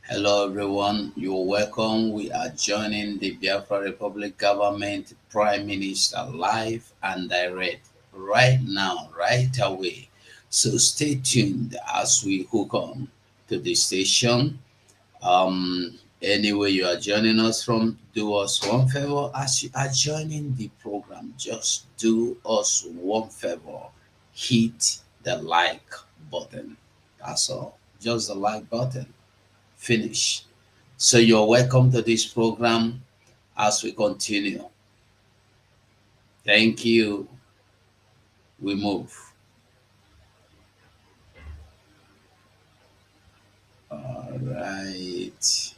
Hello everyone, you're welcome. We are joining the Biafra Republic government Prime Minister live and direct right now, right away. So stay tuned as we hook on to the station. Anyway, you are joining us from, do us one favor as you are joining the program. Just do us one favor, hit the like button. That's all. Just the like button. Finish. So you're welcome to this program as we continue. Thank you. We move. All right.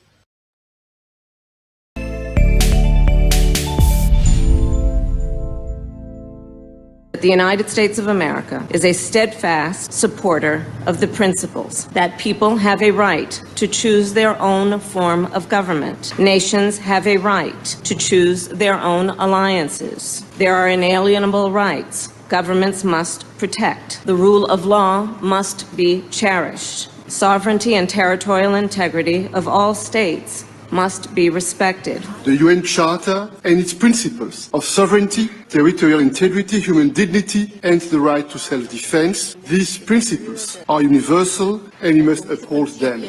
The United States of America is a steadfast supporter of the principles that people have a right to choose their own form of government. Nations have a right to choose their own alliances. There are inalienable rights governments must protect. The rule of law must be cherished. Sovereignty and territorial integrity of all states must be respected. The UN Charter and its principles of sovereignty, territorial integrity, human dignity, and the right to self-defense, these principles are universal and we must uphold them.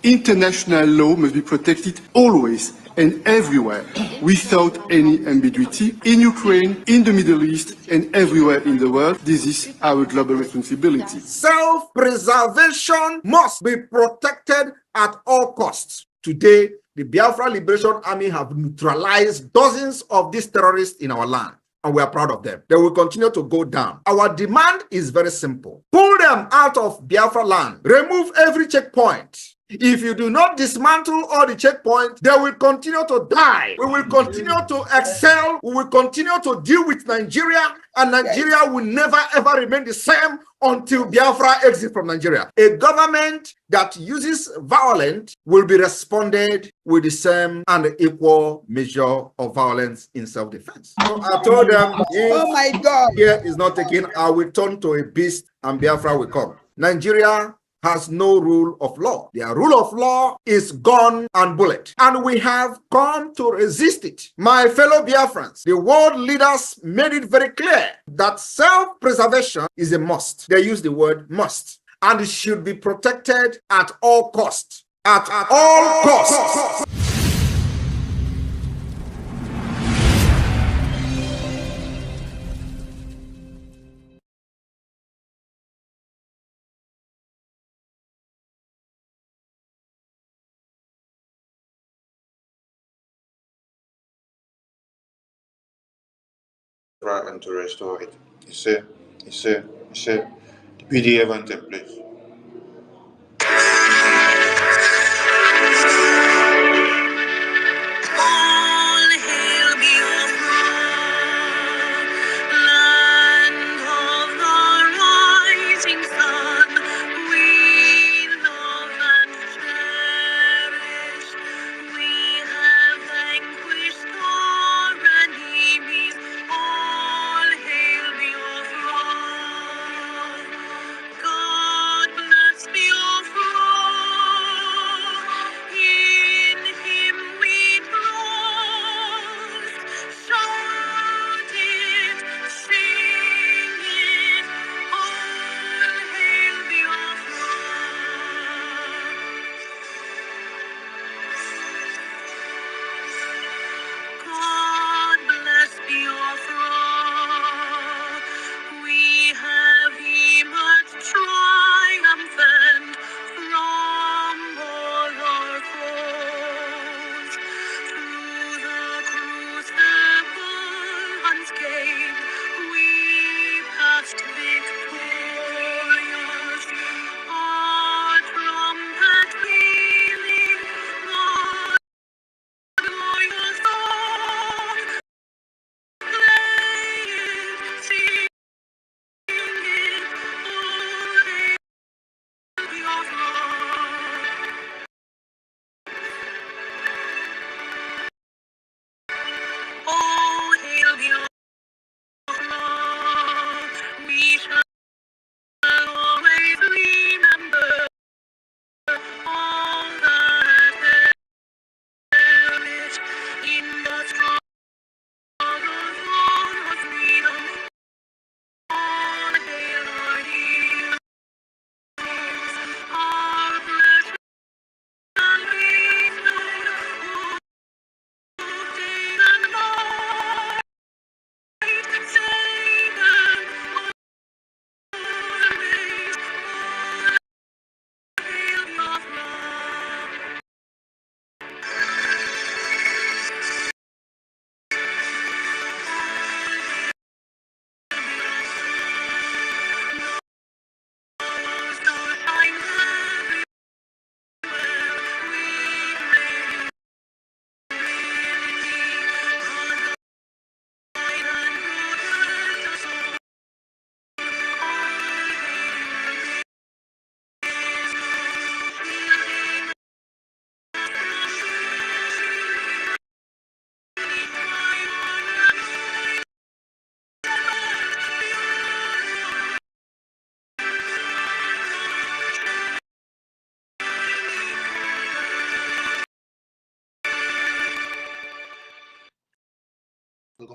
International law must be protected always and everywhere, without any ambiguity, in Ukraine, in the Middle East, and everywhere in the world. This is our global responsibility. Self-preservation must be protected at all costs. Today, the Biafra Liberation Army have neutralized dozens of these terrorists in our land, and we are proud of them. They will continue to go down. Our demand is very simple. Pull them out of Biafra land. Remove every checkpoint. If you do not dismantle all the checkpoints, they will continue to die. We will continue to excel. We will continue to deal with Nigeria, and Nigeria will never ever remain the same until Biafra exits from Nigeria. A government that uses violence will be responded with the same and equal measure of violence in self-defense. So I told them, Oh my God! Here is not taken, I will turn to a beast and Biafra will come. Nigeria has no rule of law. Their rule of law is gun and bullet, and we have come to resist it. My fellow Biafrans, the world leaders made it very clear that self-preservation is a must. They use the word must, and it should be protected at all costs. At all costs. And to restore it. It's a the PDF and templates. All hail Biafra, land of the rising sun. We love and cherish. We have vanquished our enemies. All hail Biafra. God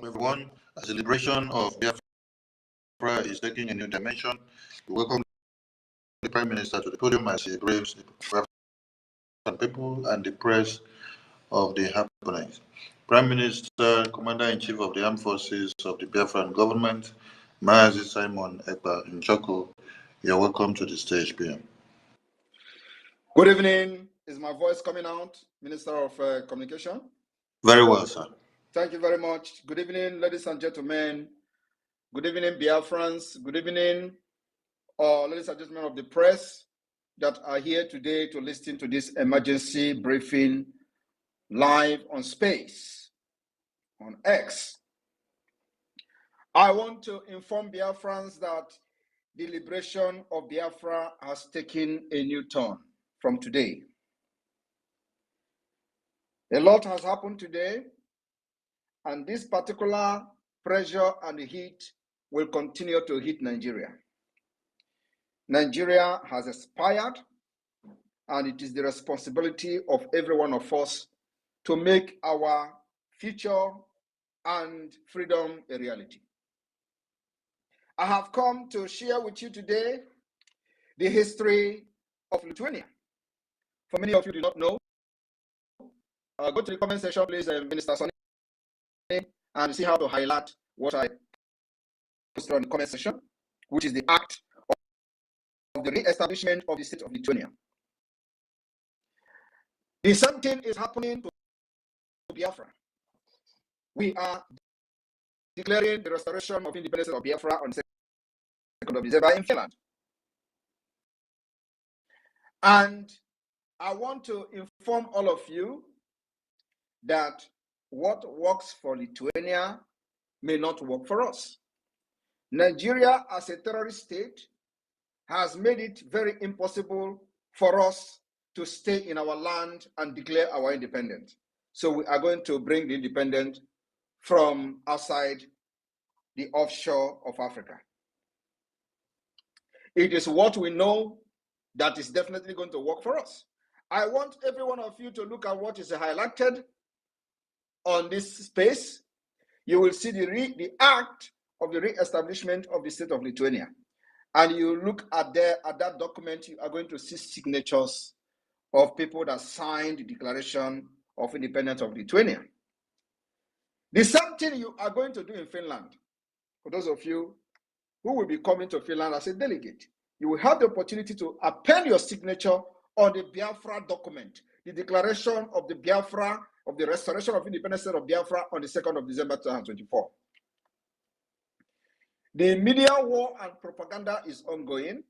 everyone. As the liberation of Biafra is taking a new dimension, we welcome the Prime Minister to the podium as he braves the Biafran people and the press of the happenings. Prime Minister, Commander-in-Chief of the Armed Forces of the Biafran government, Mazi Simon Ekpa Nchoko, you're welcome to the stage, PM. Good evening. Is my voice coming out, Minister of Communication? Very well, sir. Thank you very much. Good evening, ladies and gentlemen. Good evening, Biafrans. Good evening, ladies and gentlemen of the press that are here today to listen to this emergency briefing live on Space, on X. I want to inform Biafrans that the liberation of Biafra has taken a new turn from today. A lot has happened today, and this particular pressure and heat will continue to hit Nigeria. Nigeria has expired, and it is the responsibility of every one of us to make our future and freedom a reality. I have come to share with you today the history of Lithuania. For many of you do not know, go to the comment section, please, Minister Sonny, and see how to highlight what I posted on the comment section, which is the act of the re-establishment of the state of Lithuania. The same thing is happening to Biafra. We are declaring the restoration of independence of Biafra on the 2nd of December in Finland. And I want to inform all of you that what works for Lithuania may not work for us. Nigeria, as a terrorist state, has made it very impossible for us to stay in our land and declare our independence. So we are going to bring the independence from outside the offshore of Africa. It is what we know that is definitely going to work for us. I want every one of you to look at what is highlighted on this space. You will see the act of the re-establishment of the state of Lithuania. And you look at that document, you are going to see signatures of people that signed the Declaration of Independence of Lithuania. The same thing you are going to do in Finland. For those of you who will be coming to Finland as a delegate, you will have the opportunity to append your signature on the Biafra document, the Declaration of the Biafra, of the Restoration of Independence of Biafra on the 2nd of December 2024. The media war and propaganda is ongoing.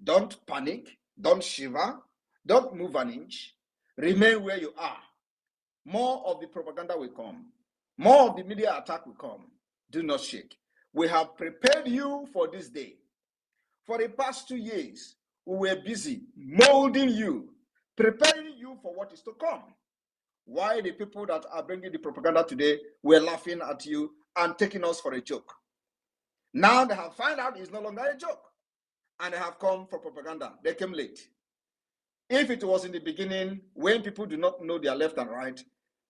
Don't panic, don't shiver, don't move an inch. Remain where you are. More of the propaganda will come. More of the media attack will come. Do not shake. We have prepared you for this day. For the past 2 years, we were busy molding you, preparing you for what is to come. Why the people that are bringing the propaganda today were laughing at you and taking us for a joke. Now they have found out it's no longer a joke, and they have come for propaganda. They came late. If it was in the beginning, when people do not know their left and right,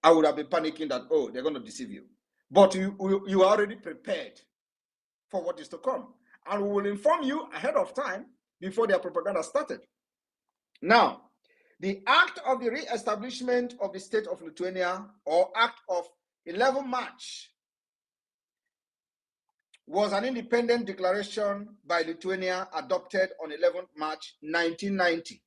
I would have been panicking that, oh, they're going to deceive you. But you are already prepared for what is to come. And we will inform you ahead of time before their propaganda started. Now, the act of the re-establishment of the state of Lithuania, or act of 11 March, was an independent declaration by Lithuania adopted on 11 March 1990,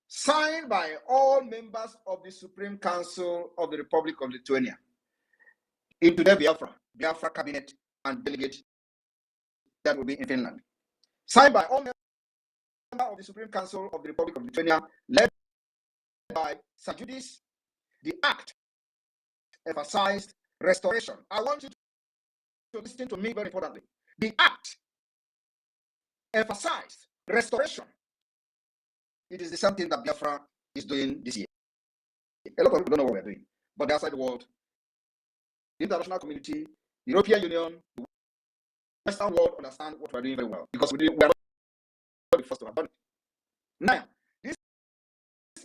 signed by all members of the Supreme Council of the Republic of Lithuania, into the Biafra cabinet and delegate that will be in Finland. Signed by all members of the Supreme Council of the Republic of Lithuania, led by Sajudis. The act emphasized restoration. I want you to listen to me very importantly. The act emphasized restoration. It is the same thing that Biafra is doing this year. A lot of people don't know what we're doing, but the outside the world, the international community, the European Union, the Western world understand what we're doing very well, because we are not the first to have done it. Now, this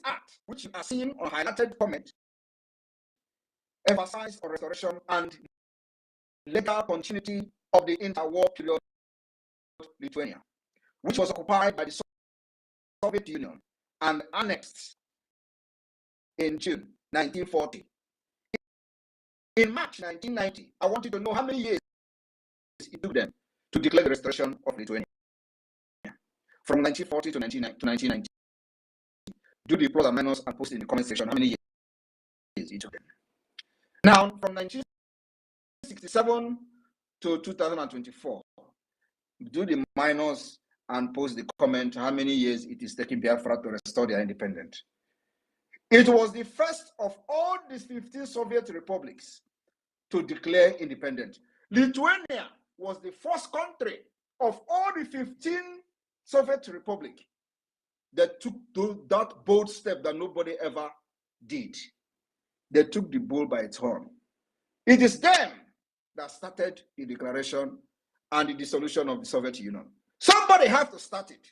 act, which you are seeing on highlighted comment, emphasized on restoration and later continuity of the interwar period Lithuania, which was occupied by the Soviet Union and annexed in June 1940. In March 1990, I wanted to know how many years it took them to declare the restoration of Lithuania. From 1940 to 1990. Do the plus and minus and post in the comment section how many years it took them. Now, from 1967 to 2024, do the minus and post the comment how many years it is taking Biafra to restore their independence. It was the first of all these 15 Soviet republics to declare independence. Lithuania was the first country of all the 15 Soviet republics that took that bold step that nobody ever did. They took the bull by its horn. It is them that started the declaration and the dissolution of the Soviet Union. Somebody has to start it.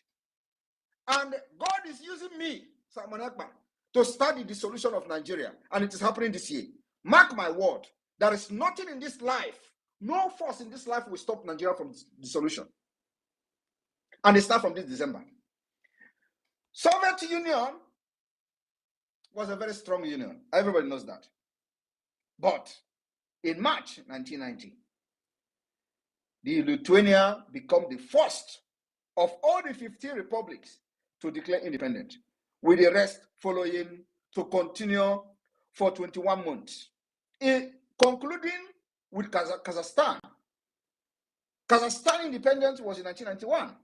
And God is using me, Simon Ekpa, to start the dissolution of Nigeria. And it is happening this year. Mark my word, there is nothing in this life, no force in this life will stop Nigeria from dissolution. And it starts from this December. Soviet Union was a very strong union. Everybody knows that. But in March 1990, the Lithuania became the first of all the 15 republics to declare independence, with the rest following to continue for 21 months, concluding with Kazakhstan. Kazakhstan independence was in 1991.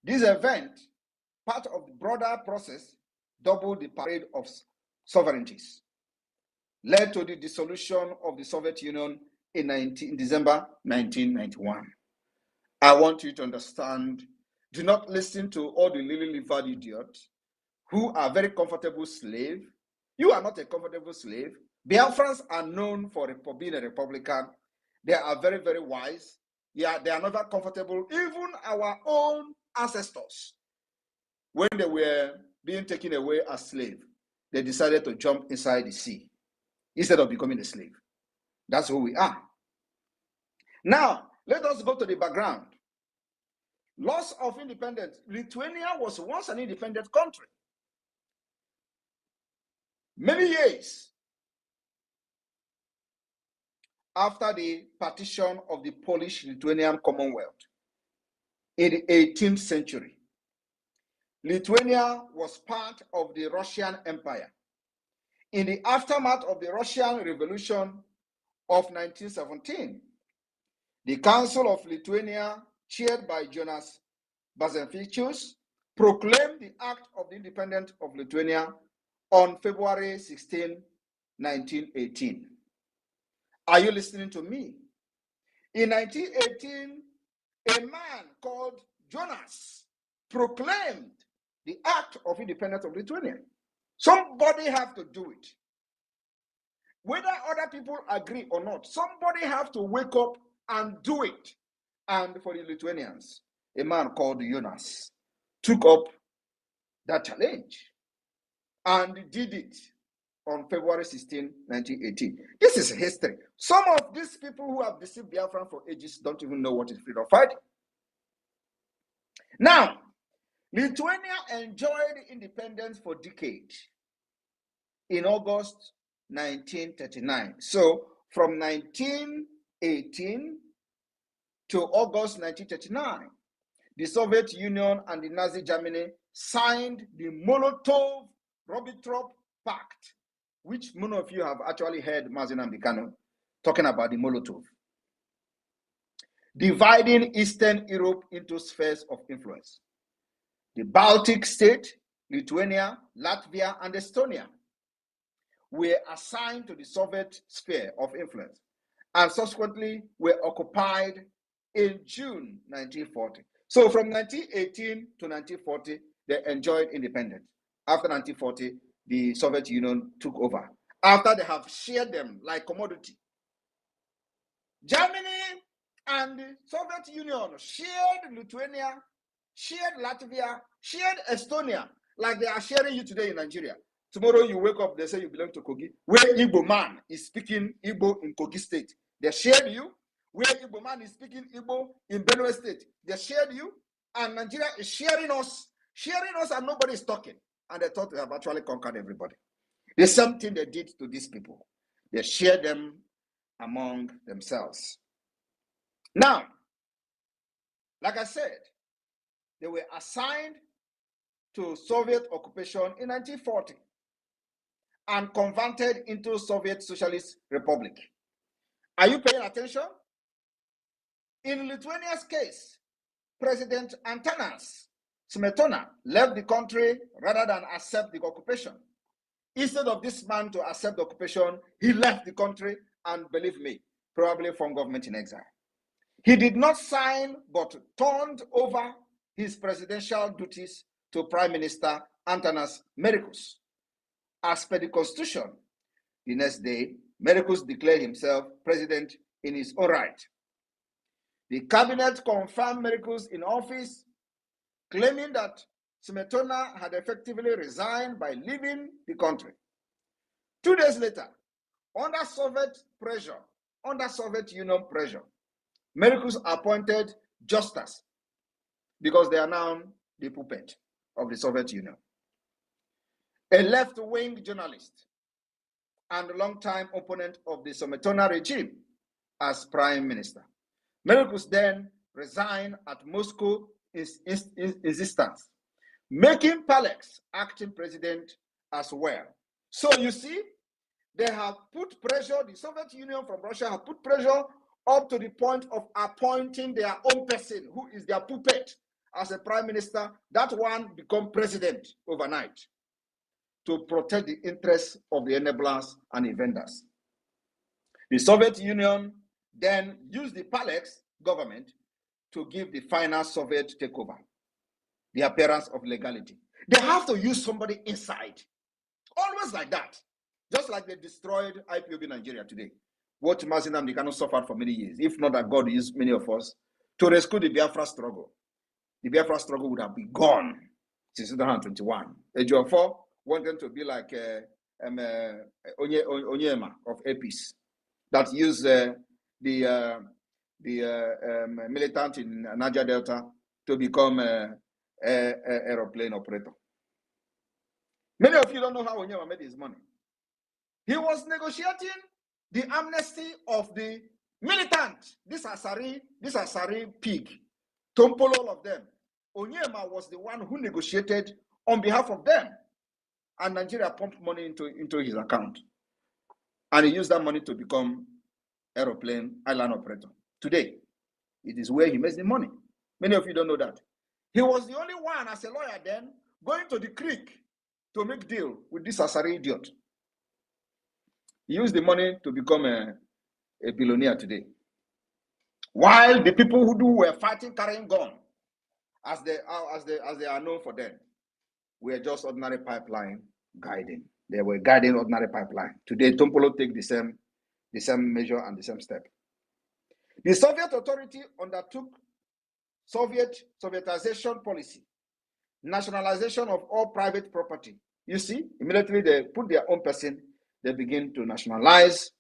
This event, part of the broader process, doubled the parade of sovereignties, led to the dissolution of the Soviet Union in December 1991. I want you to understand, do not listen to all the lily-livered idiots who are very comfortable slaves. You are not a comfortable slave. Biafrans are known for being a Republican. They are very, very wise. Yeah, they are never comfortable. Even our own ancestors, when they were being taken away as slaves, they decided to jump inside the sea instead of becoming a slave. That's who we are. Now, let us go to the background. Loss of independence. Lithuania was once an independent country. Many years after the partition of the Polish-Lithuanian Commonwealth in the 18th century, Lithuania was part of the Russian Empire. In the aftermath of the Russian Revolution of 1917, the Council of Lithuania, chaired by Jonas Bazenfichus, proclaimed the Act of the Independence of Lithuania on February 16, 1918. Are you listening to me? In 1918, a man called Jonas proclaimed the Act of Independence of Lithuania. Somebody have to do it. Whether other people agree or not, somebody have to wake up and do it. And for the Lithuanians, a man called Jonas took up that challenge and did it on February 16, 1918. This is history. Some of these people who have deceived Biafra for ages don't even know what is freedom fighting. Now, Lithuania enjoyed independence for decades in August 1939. So from 1918 to August 1939, the Soviet Union and the Nazi Germany signed the Molotov-Ribbentrop Pact, which many of you have actually heard Mazin Ambikano talking about the Molotov, dividing Eastern Europe into spheres of influence. The Baltic states, Lithuania, Latvia, and Estonia were assigned to the Soviet sphere of influence and subsequently were occupied in June 1940. So from 1918 to 1940, they enjoyed independence. After 1940, the Soviet Union took over. After they have shared them like commodity. Germany and the Soviet Union shared Lithuania, shared Latvia, shared Estonia, like they are sharing you today in Nigeria. Tomorrow you wake up, they say you belong to Kogi. Where Igbo man is speaking Igbo in Kogi state, They shared you. Where Igbo man is speaking Igbo in Benue State, they shared you. And Nigeria is sharing us, and nobody is talking. And they thought they have actually conquered everybody. The same thing they did to these people. They shared them among themselves. Now, like I said, they were assigned to Soviet occupation in 1940 and converted into Soviet Socialist Republic. Are you paying attention? In Lithuania's case, President Antanas Smetona left the country rather than accept the occupation. Instead of this man to accept the occupation, he left the country and, believe me, probably formed government in exile. He did not sign but turned over his presidential duties to Prime Minister Antanas Mericus. As per the constitution, the next day, Mericus declared himself president in his own right. The cabinet confirmed Mericus in office, claiming that Smetona had effectively resigned by leaving the country. 2 days later, under Soviet Union pressure, Mericus appointed Justas, because they are now the puppet of the Soviet Union, a left-wing journalist and longtime opponent of the Smetona regime, as prime minister. Mericus then resigned at Moscow insistence, making Palex acting president as well. So you see, they have put pressure, the Soviet Union from Russia have put pressure up to the point of appointing their own person, who is their puppet, as a prime minister. That one become president overnight to protect the interests of the enablers and invaders. The Soviet Union then used the Palex government to give the final Soviet takeover, the appearance of legality. They have to use somebody inside, always like that. Just like they destroyed IPOB Nigeria today. What Mazin Nnamdi Kanu suffered for many years, if not that God used many of us to rescue the Biafra struggle. The Biafra struggle would have been gone since 2021. Ejiofor wanted to be like Onyema of APIS, that used the militant in Niger Delta to become an aeroplane operator. Many of you don't know how Onyema made his money. He was negotiating the amnesty of the militant, this Asari pig, Tompolo, all of them. Onyema was the one who negotiated on behalf of them. And Nigeria pumped money into his account. And he used that money to become aeroplane island operator. Today, it is where he makes the money. Many of you don't know that. He was the only one, as a lawyer then, going to the creek to make deal with this Asari idiot. He used the money to become a billionaire today. While the people who were fighting, carrying gun, as they are known for them, were just ordinary pipeline guiding. They were guiding ordinary pipeline. Today, Tompolo take the same measure and the same step. The Soviet authority undertook Sovietization policy, nationalization of all private property. You see, immediately they put their own person, they begin to nationalize,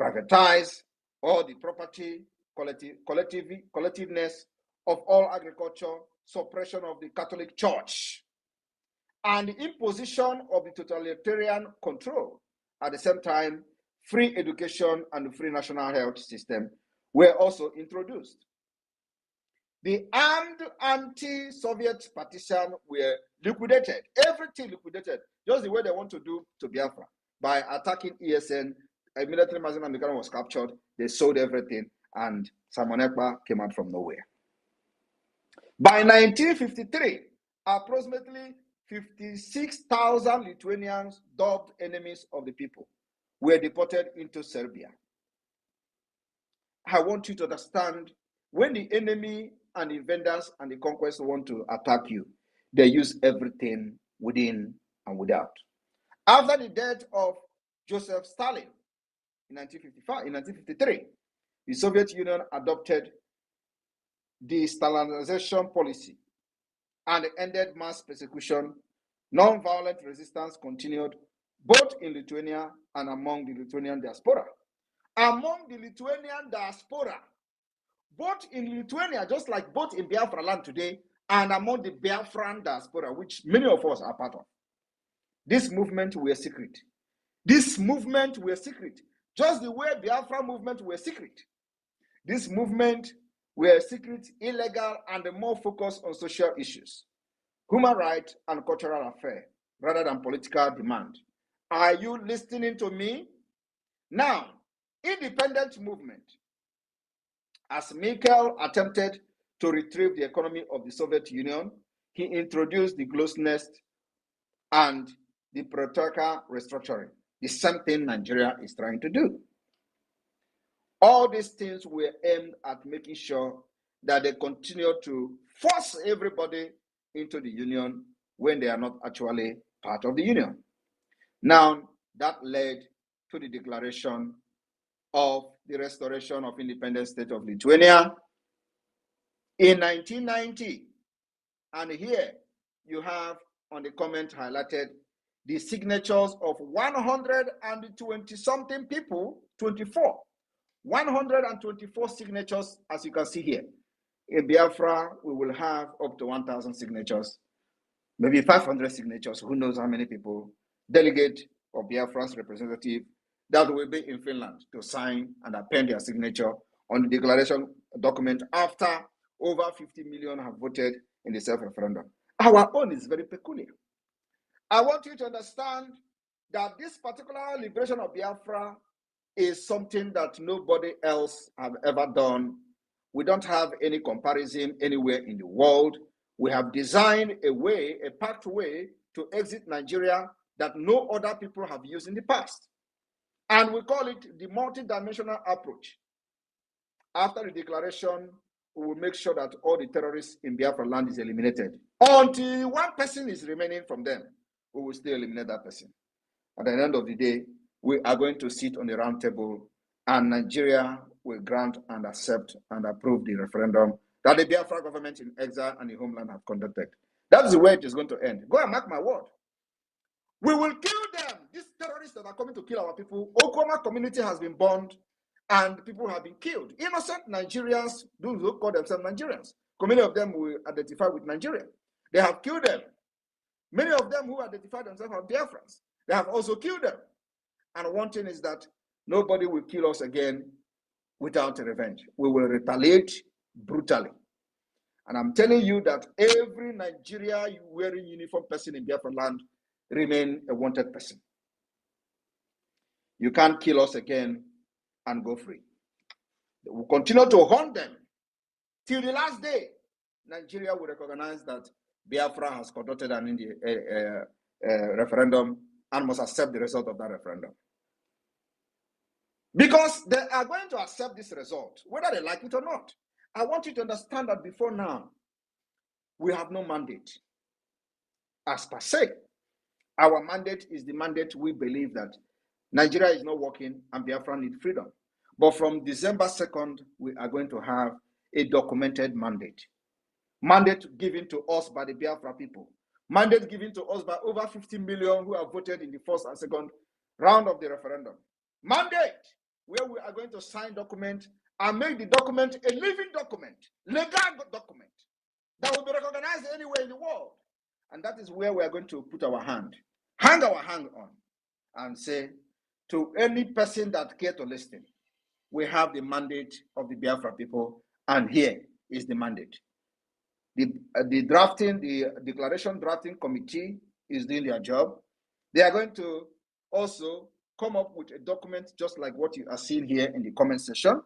privatize all the property, collectiveness of all agriculture, suppression of the Catholic Church, and the imposition of the totalitarian control. At the same time, free education and the free national health system were also introduced. The armed anti-Soviet partisan were liquidated, everything liquidated, just the way they want to do to Biafra. By attacking ESN, immediately Mazin Nnamdi Kanu was captured, they sold everything, and Simon Ekpa came out from nowhere. By 1953, approximately 56,000 Lithuanians, dubbed enemies of the people, were deported into Serbia. I want you to understand, when the enemy and the invaders and the conquest want to attack you, they use everything within and without. After the death of Joseph Stalin in 1953, the Soviet Union adopted the Stalinization policy and ended mass persecution. Non-violent resistance continued both in Lithuania and among the Lithuanian diaspora. among the Lithuanian diaspora, both in Lithuania, just like both in Biafra land today, and among the Biafran diaspora, which many of us are part of. This movement were secret. This movement were secret. Just the way Biafra movement were secret. This movement were secret, illegal, and more focused on social issues, human rights, and cultural affairs, rather than political demand. Are you listening to me? Now, independent movement. As Mikhail attempted to retrieve the economy of the Soviet Union, he introduced the Glasnost and the Protoka restructuring, the same thing Nigeria is trying to do. All these things were aimed at making sure that they continue to force everybody into the union when they are not actually part of the union. Now, that led to the declaration of the restoration of independent state of Lithuania in 1990. And here you have on the comment highlighted the signatures of 120 something people, 124 signatures, as you can see here. In Biafra, we will have up to 1,000 signatures, maybe 500 signatures, who knows how many people, delegate of Biafra's representative that will be in Finland to sign and append their signature on the declaration document after over 50 million have voted in the self-referendum. Our own is very peculiar. I want you to understand that this particular liberation of Biafra is something that nobody else have ever done. We don't have any comparison anywhere in the world. We have designed a way, a pathway to exit Nigeria that no other people have used in the past. And we call it the multidimensional approach. After the declaration, we will make sure that all the terrorists in Biafra land is eliminated. Until one person is remaining from them, we will still eliminate that person. At the end of the day, we are going to sit on the round table and Nigeria will grant and accept and approve the referendum that the Biafra government in exile and the homeland have conducted. That's the way it is going to end. Go and mark my word. We will kill them. These terrorists that are coming to kill our people. Okoma community has been burned and people have been killed. Innocent Nigerians, those who call themselves Nigerians. Many of them will identify with Nigeria. They have killed them. Many of them who identify themselves as Biafrans, they have also killed them. And one thing is that nobody will kill us again without revenge. We will retaliate brutally. And I'm telling you that every Nigeria wearing uniform person in Biafra land remain a wanted person. You can't kill us again and go free. We'll continue to hunt them till the last day. Nigeria will recognize that Biafra has conducted an referendum and must accept the result of that referendum. Because they are going to accept this result, whether they like it or not. I want you to understand that before now, we have no mandate. As per se, our mandate is the mandate we believe that Nigeria is not working and Biafra need freedom. But from December 2nd, we are going to have a documented mandate. Mandate given to us by the Biafra people. Mandate given to us by over 50 million who have voted in the first and second round of the referendum. Mandate where we are going to sign document and make the document a living document, legal document that will be recognized anywhere in the world. And that is where we are going to put our hand, hang our hand on, and say to any person that care to listen, we have the mandate of the Biafra people, and here is the mandate. The declaration drafting committee is doing their job. They are going to also come up with a document just like what you are seeing here in the comment section,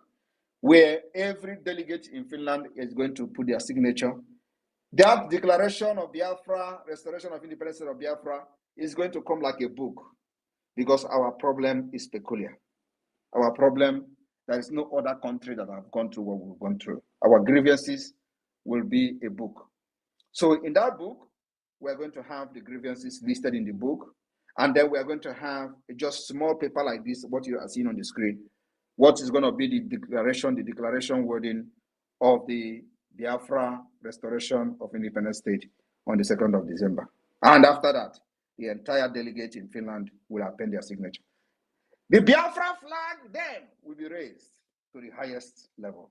where every delegate in Finland is going to put their signature. That declaration of Biafra, restoration of independence of Biafra, is going to come like a book, because our problem is peculiar. Our problem, there is no other country that have gone through what we've gone through. Our grievances will be a book. So in that book, we're going to have the grievances listed in the book, and then we're going to have just small paper like this, what you are seeing on the screen, what is going to be the declaration wording of the Biafra restoration of independent state on the 2nd of December. And after that, the entire delegate in Finland will append their signature. The Biafra flag then will be raised to the highest level.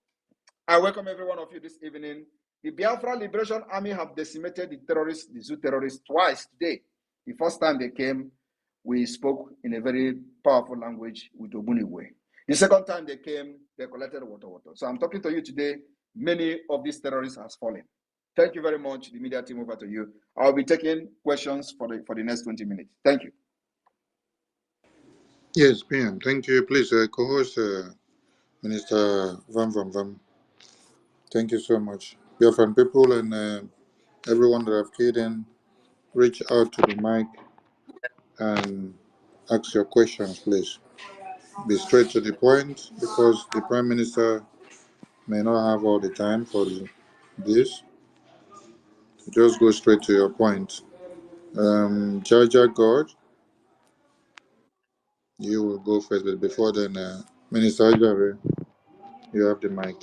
I welcome every one of you this evening. The Biafra Liberation Army have decimated the terrorists, the Zoo terrorists, twice today. The first time they came, we spoke in a very powerful language with Ogbunigwe. The second time they came, they collected water. So I'm talking to you today. Many of these terrorists have fallen. Thank you very much. The media team, over to you. I'll be taking questions for the next 20 minutes. Thank you. Yes, PM. Thank you. Please, co-host Minister Vam Vam Vam. Thank you so much. Biafran people and everyone that have keyed in, reach out to the mic and ask your questions, please. Be straight to the point because the Prime Minister may not have all the time for this. Just go straight to your point. Jaja God, you will go first, but before then, Minister Ajare, you have the mic.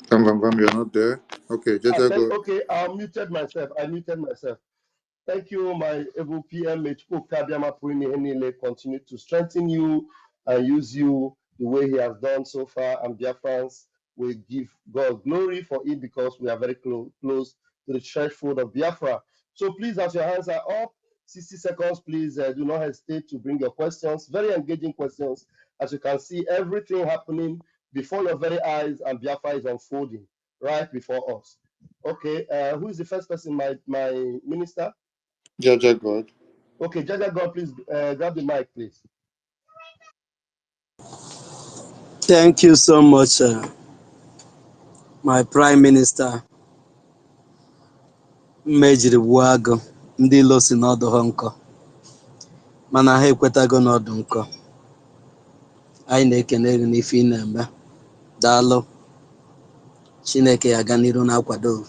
Vam Vam Vam, you're not there? Okay, Jaja God. Okay, I muted myself. Thank you, my able PM. Continue to strengthen you and use you the way he has done so far. And Biafrans will give God glory for it because we are very close to the threshold of Biafra. So please, as your hands are up, 60 seconds, please do not hesitate to bring your questions. Very engaging questions. As you can see, everything happening before your very eyes, and Biafra is unfolding right before us. Okay, who is the first person? My minister? Jaja God. Okay, Jaja God, please grab the mic, please. Thank you so much, my Prime Minister. Mmejiri gbuo agụ ndị ilo si n'ọdụ ha nkọ mana ha ekwetago n'ọdụ nkọ. Anyị na-ekene gị n'ife ị na-eme. Daalụ. Chineke ya ga n'iru na-akwado.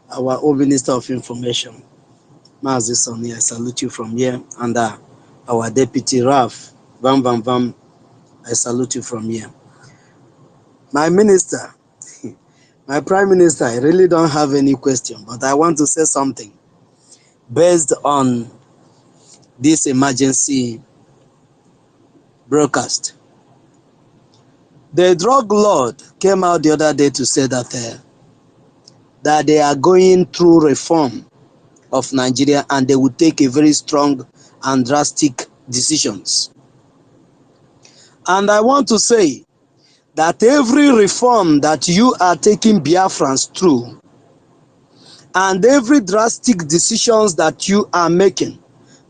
Our own Minister of Information, Maazị Sonny, I salute you from here, and our Deputy Raf, Vam Vam Vam, I salute you from here. My Minister, my Prime Minister, I really don't have any question, but I want to say something based on this emergency broadcast. The drug lord came out the other day to say that they are going through reform of Nigeria and they will take a very strong and drastic decisions. And I want to say that every reform that you are taking Biafrans through and every drastic decisions that you are making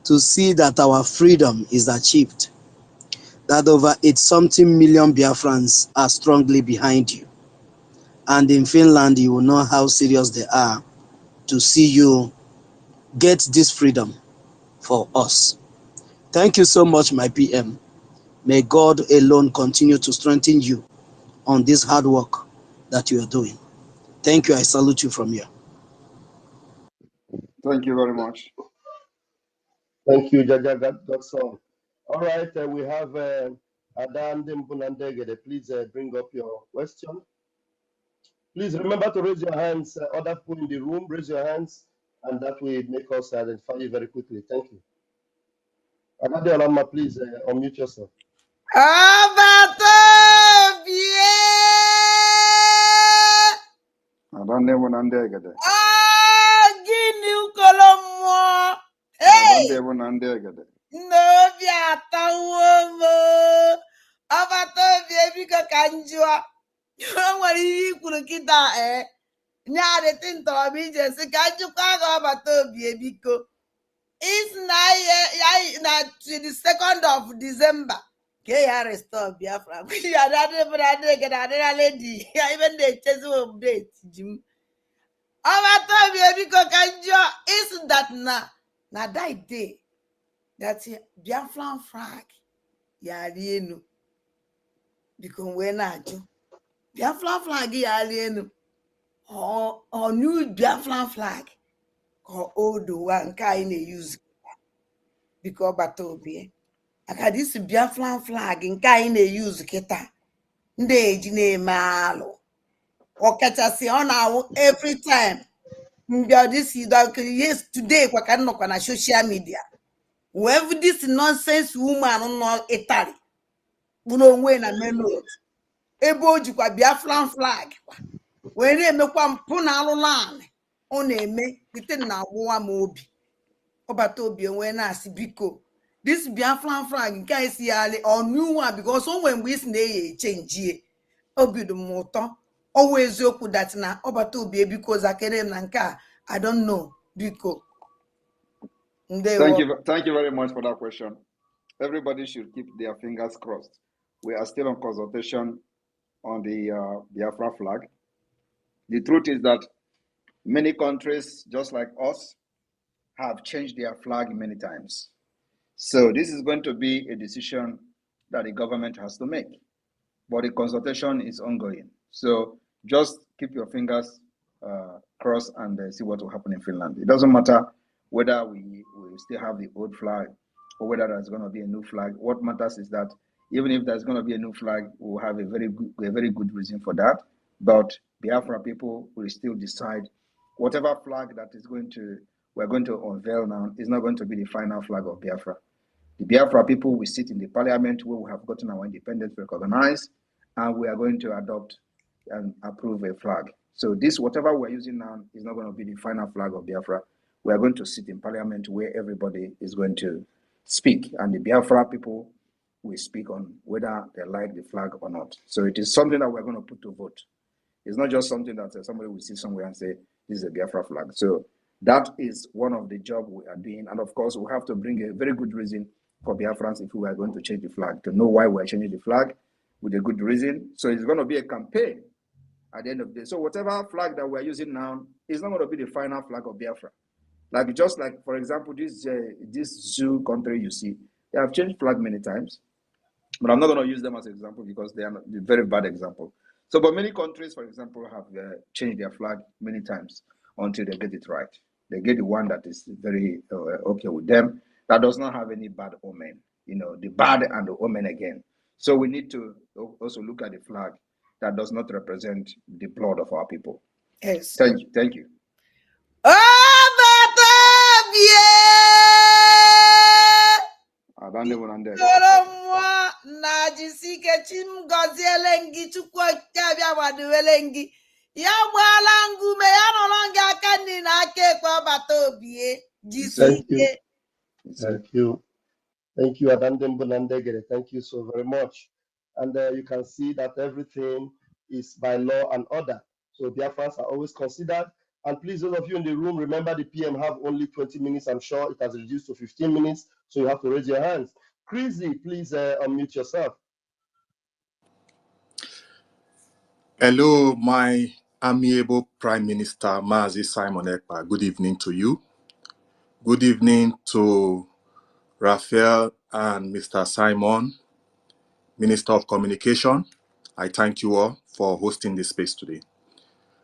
to see that our freedom is achieved, that over 8-something million Biafrans are strongly behind you. And in Finland, you will know how serious they are to see you get this freedom for us. Thank you so much, my PM. May God alone continue to strengthen you on this hard work that you are doing. Thank you. I salute you from here. Thank you very much. Thank you, Jaja Godson. All right, we have Adan Mbunandegede. Please bring up your question. Please remember to raise your hands. Other people in the room, raise your hands, and that will make us identify you very quickly. Thank you. Adade Olama, please unmute yourself. Gịnị ụkọrọ mmụọ? N'obi atawo m ọbata obi ebiko ka njụọ o nwere ihe i kwuru kịta nye adịtị ntọrọbụ ije si ka njụkwa gị ọbata obi ebiko isi na ya na 22nd of December ka ya restore Biafra adịrịledi ya ibe na-echezi update ji m ọbata obi ebiko ka njụọ isi that na that day that Biafran flag yari enu biko wee na-ajụ Biafran flag yari enu or new Biafran flag ka old one nke anyị na-use biko ọbata obi aka this Biafran flag nke anyị na-use kịta ndị eji na-eme alụ ọkachasị ọ na-awụ every time mbịa this yes today kwa ka nnọkwa na social media wherever this nonsense woman nọ Italy kpụrụ onwe na main road ebe o jikwa Biafran flag wee na-emekwa mpụ na alụlụ anị ọ na-eme ite na agbụwa m obi ọbata obi enwee na-asị biko this Biafran flag nke anyị si ya alị ọnụwa because o nwere mgbe isi na-eyi echenjie obi dị m ụtọ ọwụ eziokwu dat na ọbata obi ebiko zakere m na nke a I don't know biko. Thank you very much for that question. Everybody should keep their fingers crossed. We are still on consultation on the Biafra flag. The truth is that many countries, just like us, have changed their flag many times. So this is going to be a decision that the government has to make. But the consultation is ongoing. So just keep your fingers crossed and see what will happen in Finland. It doesn't matter whether we still have the old flag or whether there's going to be a new flag. What matters is that even if there's going to be a new flag, we'll have a very good reason for that. But Biafra people will still decide whatever flag that we're going to unveil now is not going to be the final flag of Biafra. The Biafra people will sit in the parliament where we have gotten our independence recognized, and we are going to adopt and approve a flag. So this, whatever we're using now, is not going to be the final flag of Biafra. We are going to sit in parliament where everybody is going to speak, and the Biafra people will speak on whether they like the flag or not. So it is something that we're going to put to vote. It's not just something that somebody will see somewhere and say, this is a Biafra flag. So that is one of the jobs we are doing. And of course, we have to bring a very good reason for Biafrans if we are going to change the flag, to know why we're changing the flag with a good reason. So it's going to be a campaign at the end of the day. So whatever flag that we're using now is not going to be the final flag of Biafra. Just like, for example, this zoo country you see, they have changed flag many times. But I'm not going to use them as an example because they are a very bad example. So, but many countries, for example, have changed their flag many times until they get it right. They get the one that is very okay with them, that does not have any bad omen, the bad and the omen again. So we need to also look at the flag that does not represent the blood of our people. Yes. Thank you. Mmụọ na jisike chim gọziele gị Chukwu abịa gbadowele gị ya gbaala ngume ya nọrọ gị aka nri na aka ekpe ọbata obie jisike. Thank you, Adandem Bunandegere. Thank you so very much. And you can see that everything is by law and order. So Biafrans are always considered. And please, those of you in the room, remember the PM have only 20 minutes. I'm sure it has reduced to 15 minutes. So you have to raise your hands. Chrissy, please unmute yourself. Hello, my amiable Prime Minister, Mazi Simon Ekpa. Good evening to you. Good evening to Raphael and Mr. Simon, Minister of Communication. I thank you all for hosting this space today.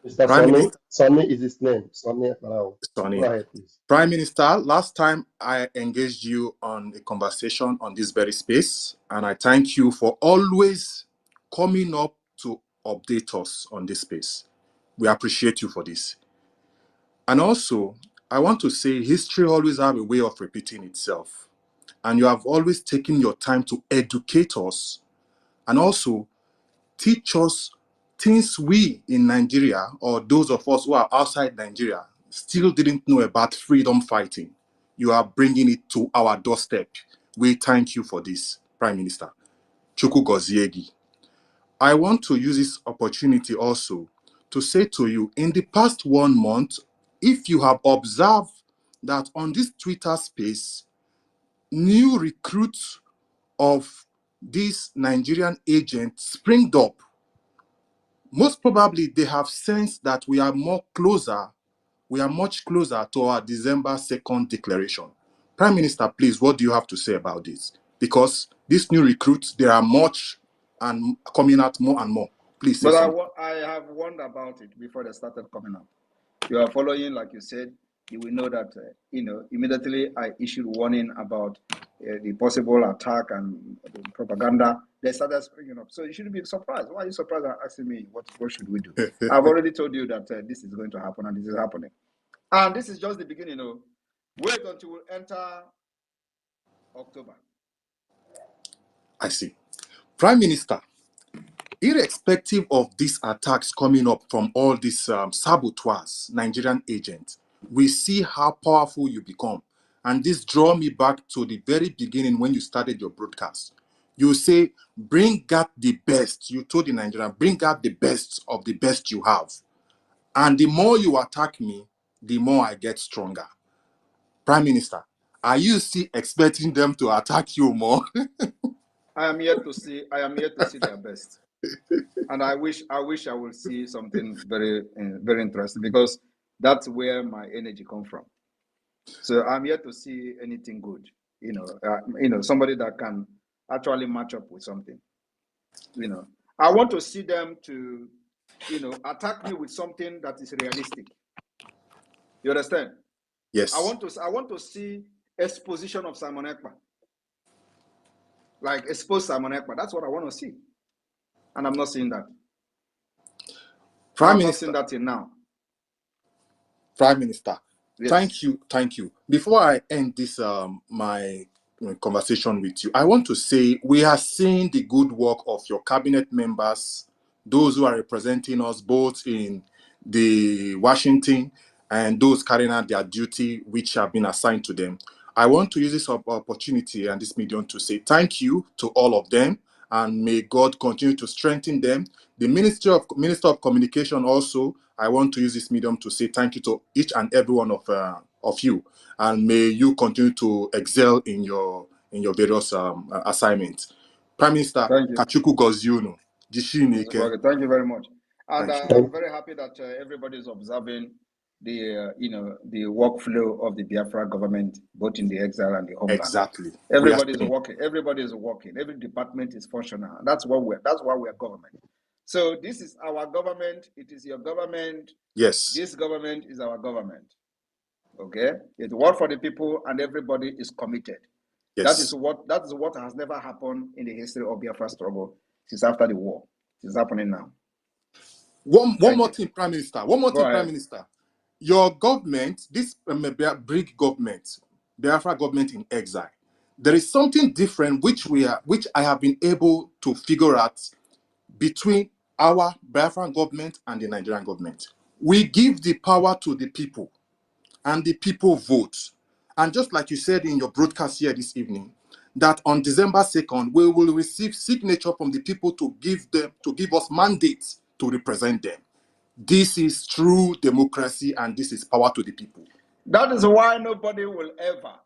Mr. Sonny is his name. Sonny. Go ahead, please. Prime Minister, last time I engaged you on a conversation on this very space, and I thank you for always coming up to update us on this space. We appreciate you for this. And also, I want to say history always have a way of repeating itself. And you have always taken your time to educate us and also teach us things we in Nigeria, or those of us who are outside Nigeria, still didn't know about freedom fighting. You are bringing it to our doorstep. We thank you for this, Prime Minister. Chukwu Goziegi. I want to use this opportunity also to say to you, in the past 1 month, if you have observed that on this Twitter space, new recruits of these Nigerian agents springed up, most probably they have sensed that we are much closer to our December 2nd declaration. Prime Minister, please, what do you have to say about this? Because these new recruits, there are much and coming out more and more. Please say something. I have warned about it before they started coming up. You are following, like you said, you will know that, immediately I issued warning about the possible attack and the propaganda, they started springing up. So you shouldn't be surprised. Why are you surprised and asking me what should we do? I've already told you that this is going to happen and this is happening. And this is just the beginning. Wait until we enter October. I see. Prime Minister, irrespective of these attacks coming up from all these saboteurs, Nigerian agents, we see how powerful you become. And this draw me back to the very beginning when you started your broadcast. You say, bring out the best. You told the Nigerian, bring out the best of the best you have. And the more you attack me, the more I get stronger. Prime Minister, are you still expecting them to attack you more? I am yet to see their best. And I wish I will see something very, very interesting, because that's where my energy comes from. So I'm yet to see anything good. Somebody that can actually match up with something. I want to see them to, attack me with something that is realistic. You understand? Yes. I want to see exposition of Simon Ekpa. Like expose Simon Ekpa. That's what I want to see. And I'm not seeing that. Prime I'm Minister, not seeing that till now. Prime Minister, Yes. thank you. Before I end this my conversation with you, I want to say we are seeing the good work of your cabinet members, those who are representing us both in the Washington and those carrying out their duty which have been assigned to them. I want to use this opportunity and this medium to say thank you to all of them, and may God continue to strengthen them. The Minister of Communication also, I want to use this medium to say thank you to each and every one of you, and may you continue to excel in your various assignments. Prime Minister, Thank you. Kachuku Goziuno, Jishinike. Thank you very much. And Thank you. I'm very happy that everybody is observing the the workflow of the Biafra government, both in the exile and the homeland. Exactly. Everybody is working. Everybody is working. Every department is functional. That's why we're government. So this is our government. It is your government. Yes. This government is our government. Okay. It works for the people, and everybody is committed. Yes. That is what has never happened in the history of Biafra struggle since after the war. It's happening now. One more thing, Prime Minister. Prime Minister. Your government, this big government, Biafra government in exile, there is something different which I have been able to figure out between our Biafran government and the Nigerian government. We give the power to the people, and the people vote. And just like you said in your broadcast here this evening, that on December 2nd, we will receive signature from the people to give us mandates to represent them. This is true democracy, and this is power to the people. That is why nobody will ever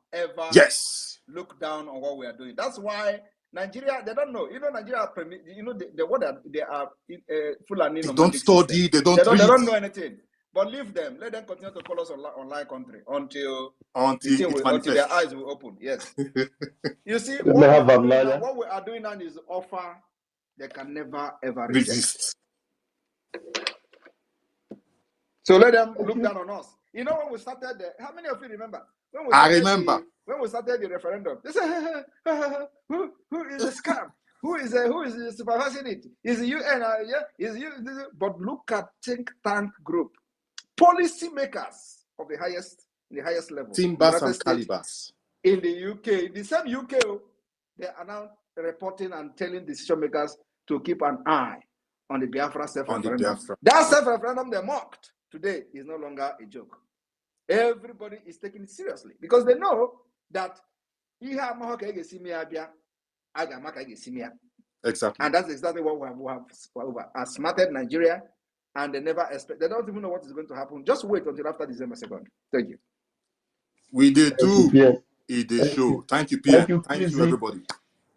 yes look down on what we are doing. That's why Nigeria, they don't know. Nigeria, they are Fulani They nomadic don't study, system. they don't read. They don't know anything. But leave them. Let them continue to call us online country until their eyes will open. Yes. You see, what we are doing now is offer they can never ever resist. So let them look down on us. When we started, how many of you remember? I remember. When we started the referendum, they said, who is a scam? Who is supervising it? Is the UN? Is you? But look at think tank group, policy makers of the highest level. Timbers and calibers. In the UK, the same UK, they are now reporting and telling decision makers to keep an eye on the Biafra self-referendum. That self-referendum they mocked today is no longer a joke. Everybody is taking it seriously because they know that exactly. And that's exactly what we have smarted Nigeria, and they never expect. They don't even know what is going to happen. Just wait until after December 2nd. Thank you. We did do it show. Thank you, PM. Thank you, everybody.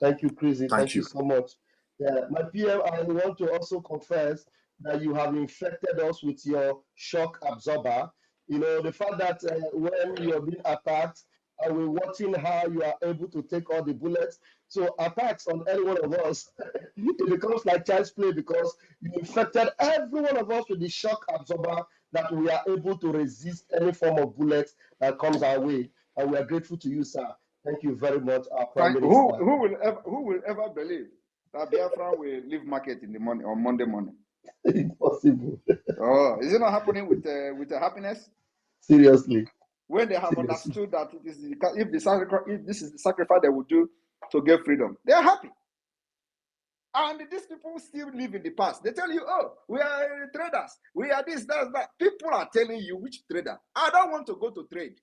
Thank you, Chrissy. Thank you so much. Yeah, my PM, I want to also confess that you have infected us with your shock absorber. The fact that when you're being attacked, and we're watching how you are able to take all the bullets. So attacks on any one of us, it becomes like child's play because you infected every one of us with the shock absorber that we are able to resist any form of bullet that comes our way. And we are grateful to you, sir. Thank you very much, our Prime Minister. Who will ever believe that Biafra will leave market in the morning on Monday morning? Impossible. Oh, is it not happening with the happiness? Seriously. When they have understood that it is if this is the sacrifice they will do to get freedom, they are happy. And these people still live in the past. They tell you, oh, we are traders. We are this, that, that. People are telling you, which trader? I don't want to go to trade.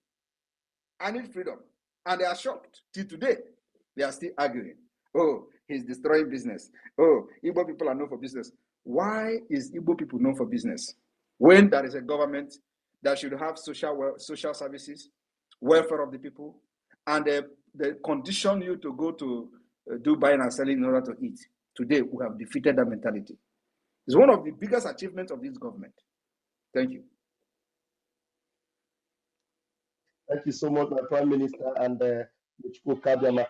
I need freedom. And they are shocked. Till today, they are still arguing. Oh, he's destroying business. Oh, Igbo people are known for business. Why is Igbo people known for business? When there is a government that should have social services, welfare of the people, and they condition you to go to do buying and selling in order to eat. Today, we have defeated that mentality. It's one of the biggest achievements of this government. Thank you. Thank you so much, my Prime Minister, and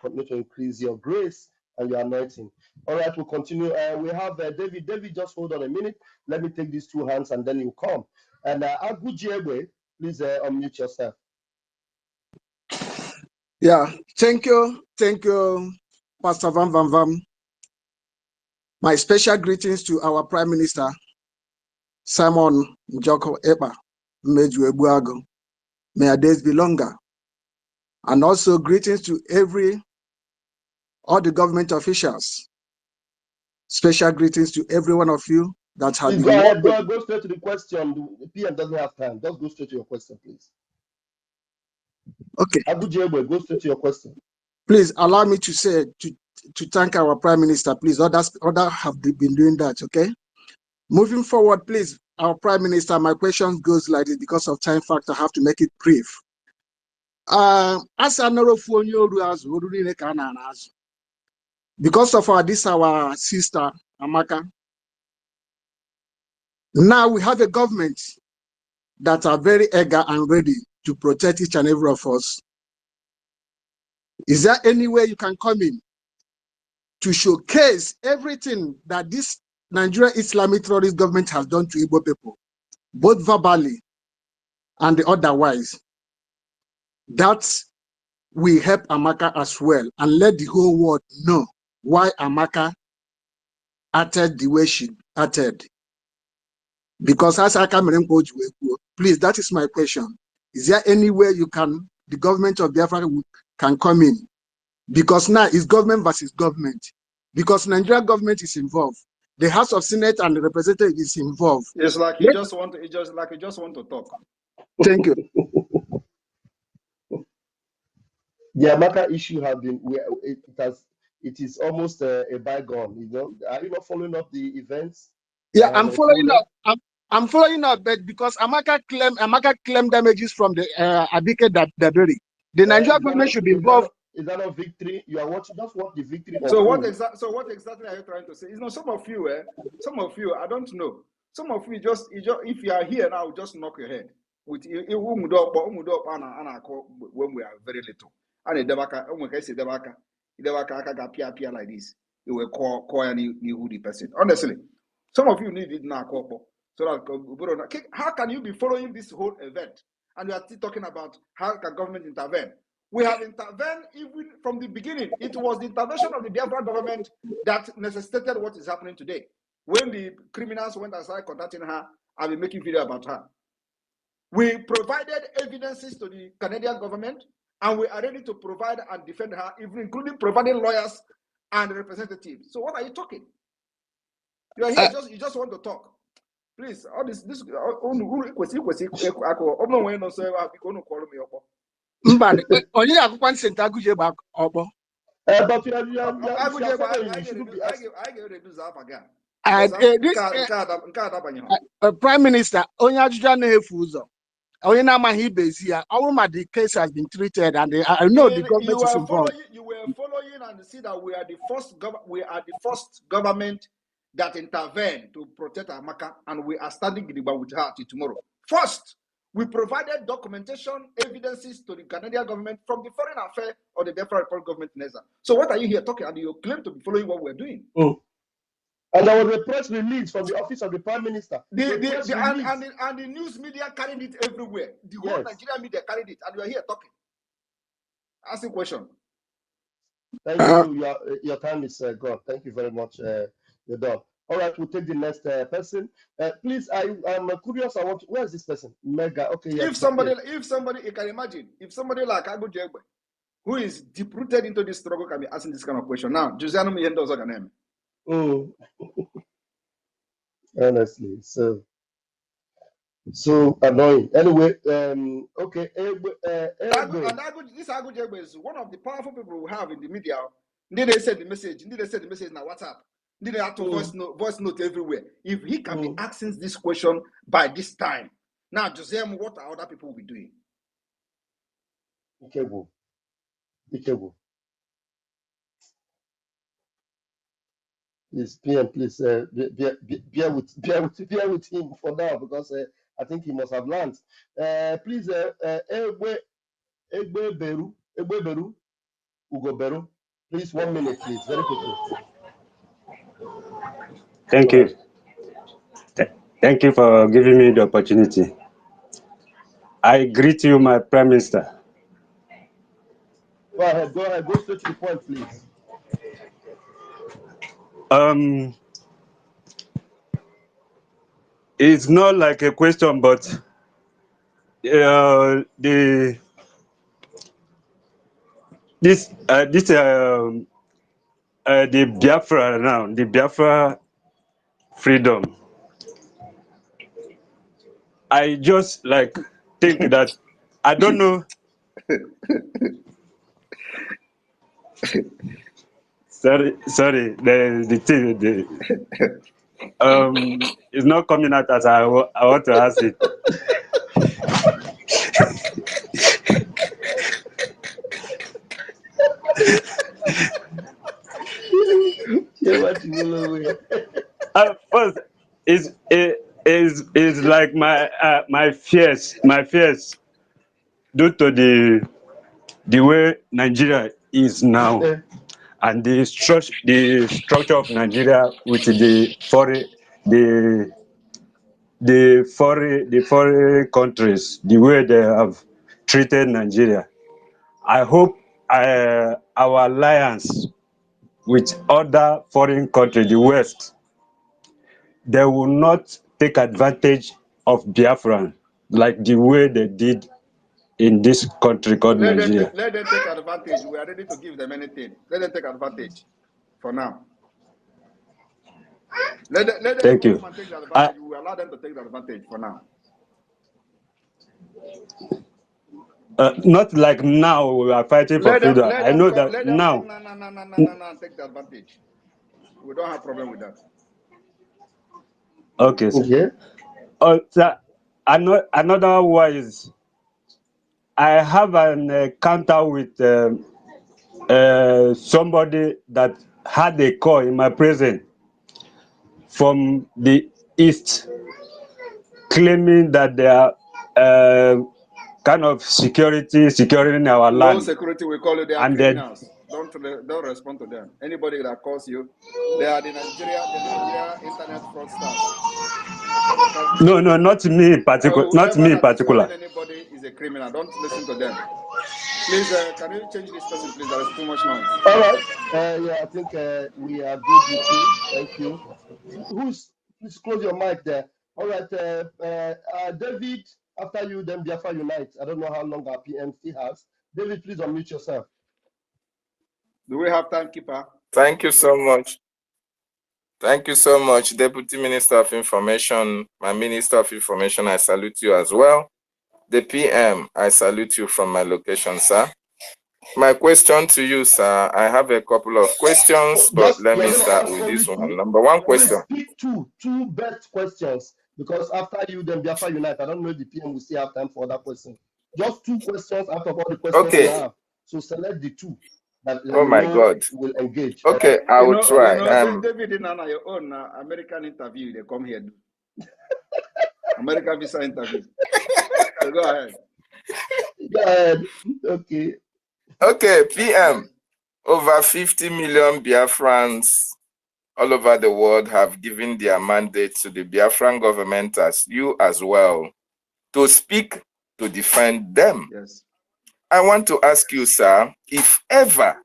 continue to increase your grace and your anointing. All right, we'll continue. We have David. David, just hold on a minute. Let me take these two hands and then you come. And Agujiegbe, please unmute yourself. Yeah, thank you, Pastor Van Van Van. My special greetings to our Prime Minister, Simon Njoko Ekpa, Meju Ebuago. May our days be longer. And also greetings to all the government officials. Special greetings to every one of you that have please been go ahead, go straight to the question. The PM doesn't have time. Just go straight to your question, please. Okay. Agujiegbe, go straight to your question. Please allow me to say to thank our Prime Minister. Please, others have been doing that. Okay. Moving forward, please, our Prime Minister. My question goes like this because of time factor. I have to make it brief. As because of our sister Amaka. Now we have a government that are very eager and ready to protect each and every of us. Is there any way you can come in to showcase everything that this Nigeria Islamic terrorist government has done to Igbo people, both verbally and otherwise? That will help Amaka as well and let the whole world know why Amaka acted the way she acted. Because as I come in, please, that is my question. Is there any way the government of Biafra can come in? Because now it's government versus government. Because Nigeria government is involved. The House of Senate and the representative is involved. It's like you just want to talk. Thank you. The Amaka issue has been it is almost a bygone. You know, are you not following up the events? Yeah, I'm following up. I'm following up, but because Amaka claimed damages from the Abike Daberi. The Nigerian government should be involved. Is that a victory? You are watching just what the victory. So what exactly are you trying to say? You know, some of you, I don't know. Some of you just if you are here now, just knock your head with when we are very little. And the like this, you will call any the person. Honestly, some of you need it now. So that how can you be following this whole event and you are still talking about how can government intervene? We have intervened even from the beginning. It was the intervention of the Biafra government that necessitated what is happening today. When the criminals went aside contacting her and be making video about her, we provided evidences to the Canadian government, and we are ready to provide and defend her, even including providing lawyers and representatives. So what are you talking? You are here you just want to talk. Please, all this But Prime Minister, the case has been treated, and I know the government is involved. You were following and see that we are the first government that intervened to protect Amaka, and we are standing with her till tomorrow. First, we provided documentation, evidences to the Canadian government from the Foreign Affairs or the Biafra Republic government. So what are you here talking? And you claim to be following what we're doing. And there was a press release from the office of the Prime Minister. And the news media carried it everywhere. The whole Nigerian media carried it, and we are here talking. Ask a question. Thank you. So your time is gone. Thank you very much. You're done. All right, we'll take the next person. Please, I'm curious. Where is this person? Mega. Okay, yes. If somebody, you can imagine, if somebody like Agu Jegbe, who is deep-rooted into this struggle, can be asking this kind of question. Now, Josiano Miyendo's name. Honestly, so annoying. Anyway, okay. This Agu Jegbe is one of the powerful people we have in the media. Need they send the message? Need they send the message now WhatsApp? Need they have to voice note everywhere? If he can be asking this question by this time, now Josiano, what are other people will be doing? Ikebo. Please, PM, please bear with him for now because I think he must have learned. Please, Egbe Beru, Ugo Beru. Please, 1 minute, please, very quickly. Thank you. Thank you for giving me the opportunity. I greet you, my Prime Minister. Go ahead. Go straight to the point, please. It's not like a question, but the Biafra now, the Biafra freedom. I just like think that I don't know. Sorry. The thing it's not coming out as I want to ask it. First, is like my fears due to the way Nigeria is now, and the structure of Nigeria with the foreign countries, the way they have treated Nigeria. I hope our alliance with other foreign countries, the West, they will not take advantage of Biafran like the way they did in this country called Nigeria. Let them take advantage. We are ready to give them anything. Let them take advantage for now. Let them Thank you. come and take the advantage. We will allow them to take the advantage for now. Not like now we are fighting for freedom. I know that now. No, take the advantage. We don't have problem with that. Okay, sir. So another one is I have an encounter with somebody that had a call in my presence from the east, claiming that they are kind of securing our land. No security, we call it. They are criminals. Don't respond to them. Anybody that calls you, they are the Nigeria internet fraudsters. No, not me in particular. Not me in particular. Anybody is a criminal. Don't listen to them. Please, can you change this person, please? There is too much noise. All right. Yeah, I think we are good with you. Thank you. Please close your mic there. All right. David, after you, then Biafra Unite. I don't know how long our PM still has. David, please unmute yourself. Do we have time, Keeper? Thank you so much. Thank you so much, Deputy Minister of Information. My Minister of Information, I salute you as well. The PM, I salute you from my location, sir. My question to you, sir, I have a couple of questions, but let me start with this one. Number one question. Pick two best questions, because after you, then Biafra Unite. I don't know if the PM will still have time for other questions. Just two questions out of all the questions you have. So select the two that oh my God will engage. Okay, I will try. David, in your own American interview, they come here. American visa interview. So go ahead. Go ahead. Okay. Okay, PM. Over 50 million Biafrans all over the world have given their mandate to the Biafran government, as you as well, to speak to defend them. Yes. I want to ask you, sir, if ever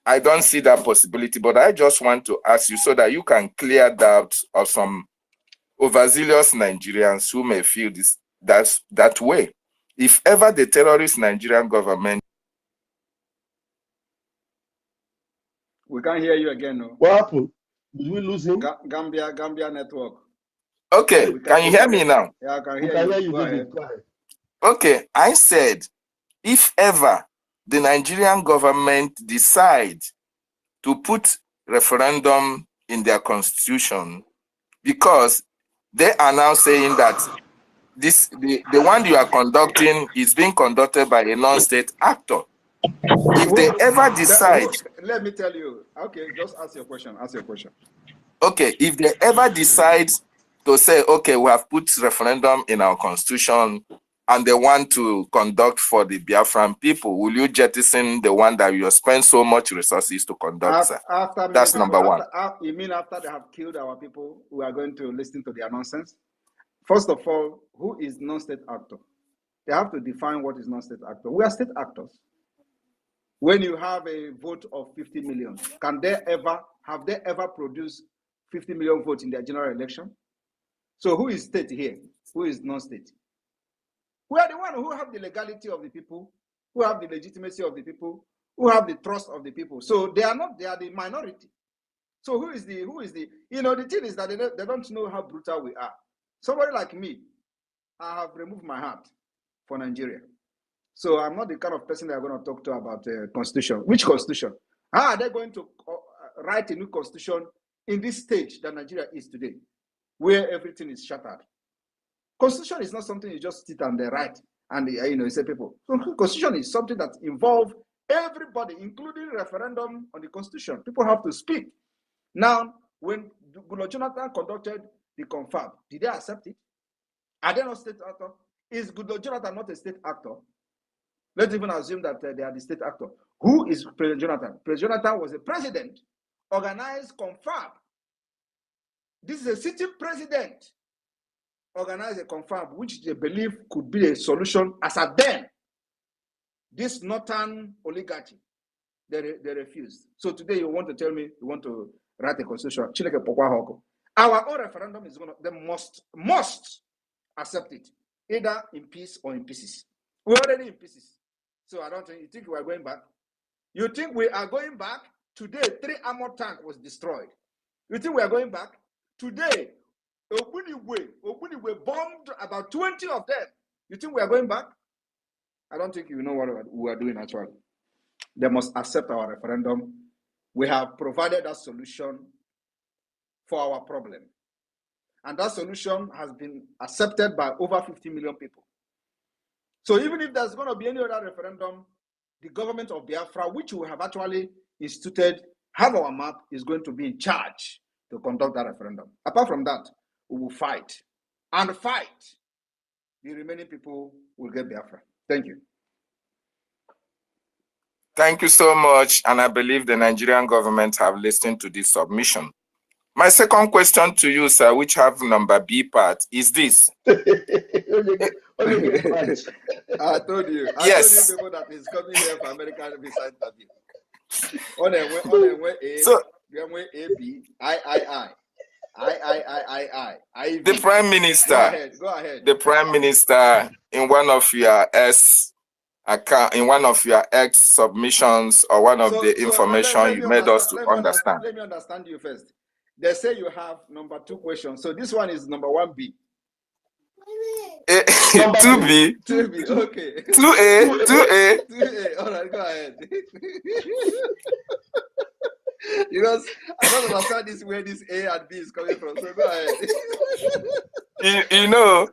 I don't see that possibility, but I just want to ask you so that you can clear doubts of some overzealous Nigerians who may feel that way. If ever the terrorist Nigerian government... We can't hear you again, no. What happened? Did we lose him? Gambia network. Okay, can you hear me now? Yeah, I can We hear can you. hear you, Go David. ahead. Go ahead. Okay, I said, if ever the Nigerian government decide to put referendum in their constitution, because they are now saying that the one you are conducting is being conducted by a non-state actor. If they ever decide... Let me tell you. Okay, just ask your question. Ask your question. Okay, if they ever decide to say, okay, we have put referendum in our constitution and they want to conduct for the Biafran people, will you jettison the one that you spend so much resources to conduct, sir? That's number one. You mean after they have killed our people, we are going to listen to their nonsense? First of all, who is non-state actor? They have to define what is non-state actor. We are state actors. When you have a vote of 50 million, have they ever produced 50 million votes in their general election? So who is state here? Who is non-state? We are the one who have the legality of the people, who have the legitimacy of the people, who have the trust of the people. So they are the minority. So who is the, the thing is that they don't know how brutal we are. Somebody like me, I have removed my heart for Nigeria. So I'm not the kind of person that I'm going to talk to about constitution. Which constitution? How are they going to write a new constitution in this stage that Nigeria is today, where everything is shattered? Constitution is not something you just sit and write and you say people. So constitution is something that involves everybody, including referendum on the constitution. People have to speak. Now, when Goodluck Jonathan conducted the confab, did they accept it? Are they not state actor? Is Goodluck Jonathan not a state actor? Let's even assume that they are the state actor. Who is President Jonathan? President Jonathan was a president, organized confab. This is a sitting president, organized a confab, which they believe could be a solution as at then. This northern oligarchy, they refused. So today you want to tell me you want to write a constitution. Our own referendum is going to, they must accept it, either in peace or in pieces. We're already in pieces. So I don't think, you think we are going back? You think we are going back? Today, 3 armored tank was destroyed. You think we are going back? Today, Ogbuniwe bombed about 20 of them. You think we are going back? I don't think you know what we are doing actually. They must accept our referendum. We have provided a solution for our problem. And that solution has been accepted by over 50 million people. So even if there's going to be any other referendum, the government of Biafra, which we have actually instituted, have our map, is going to be in charge to conduct that referendum. Apart from that, we will fight. And fight. The remaining people will get Biafra. Thank you. Thank you so much. And I believe the Nigerian government have listened to this submission. My second question to you, sir, which have number B part, is this. I told you. Yes. I told you people that is coming here for American visa interview. So, the Prime Minister. Go ahead. The Prime Minister, in one of your X submissions or one of the information you made us to understand. Let me understand you first. They say you have number 2 questions. So this one is number 1B. 2B. 2B, okay. 2A. 2A. All right, go ahead. Because I don't understand this where this A and B is coming from. So go ahead. You know,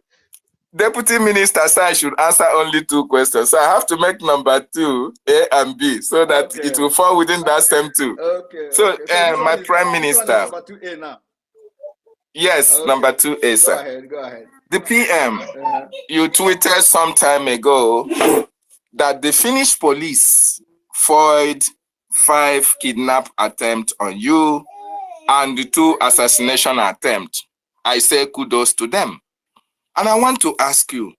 Deputy Minister said I should answer only 2 questions. So I have to make number 2, A and B, so that it will fall within that same 2. Okay. So, my Prime Minister. Number 2A now. Yes, okay. Number 2A, sir. Go ahead. The PM, you tweeted some time ago that the Finnish police foiled 5 kidnap attempts on you and the 2 assassination attempts. I say kudos to them. And I want to ask you,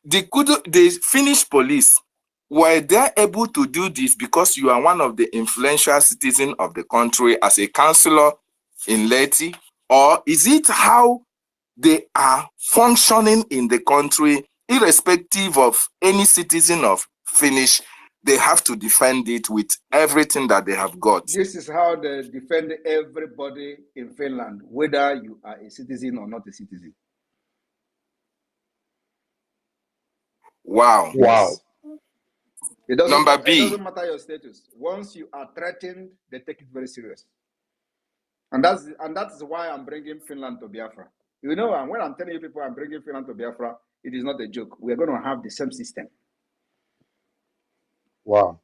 the Finnish police, were they able to do this because you are one of the influential citizens of the country as a councillor in Leti? Or is it how they are functioning in the country, irrespective of any citizen of Finnish? They have to defend it with everything that they have got. This is how they defend everybody in Finland, whether you are a citizen or not a citizen. Wow. Wow. It doesn't, Number it B. doesn't matter your status. Once you are threatened, they take it very serious. And that's why I'm bringing Finland to Biafra. You know, and when I'm telling you people I'm bringing Finland to Biafra, it is not a joke. We're going to have the same system. Wow.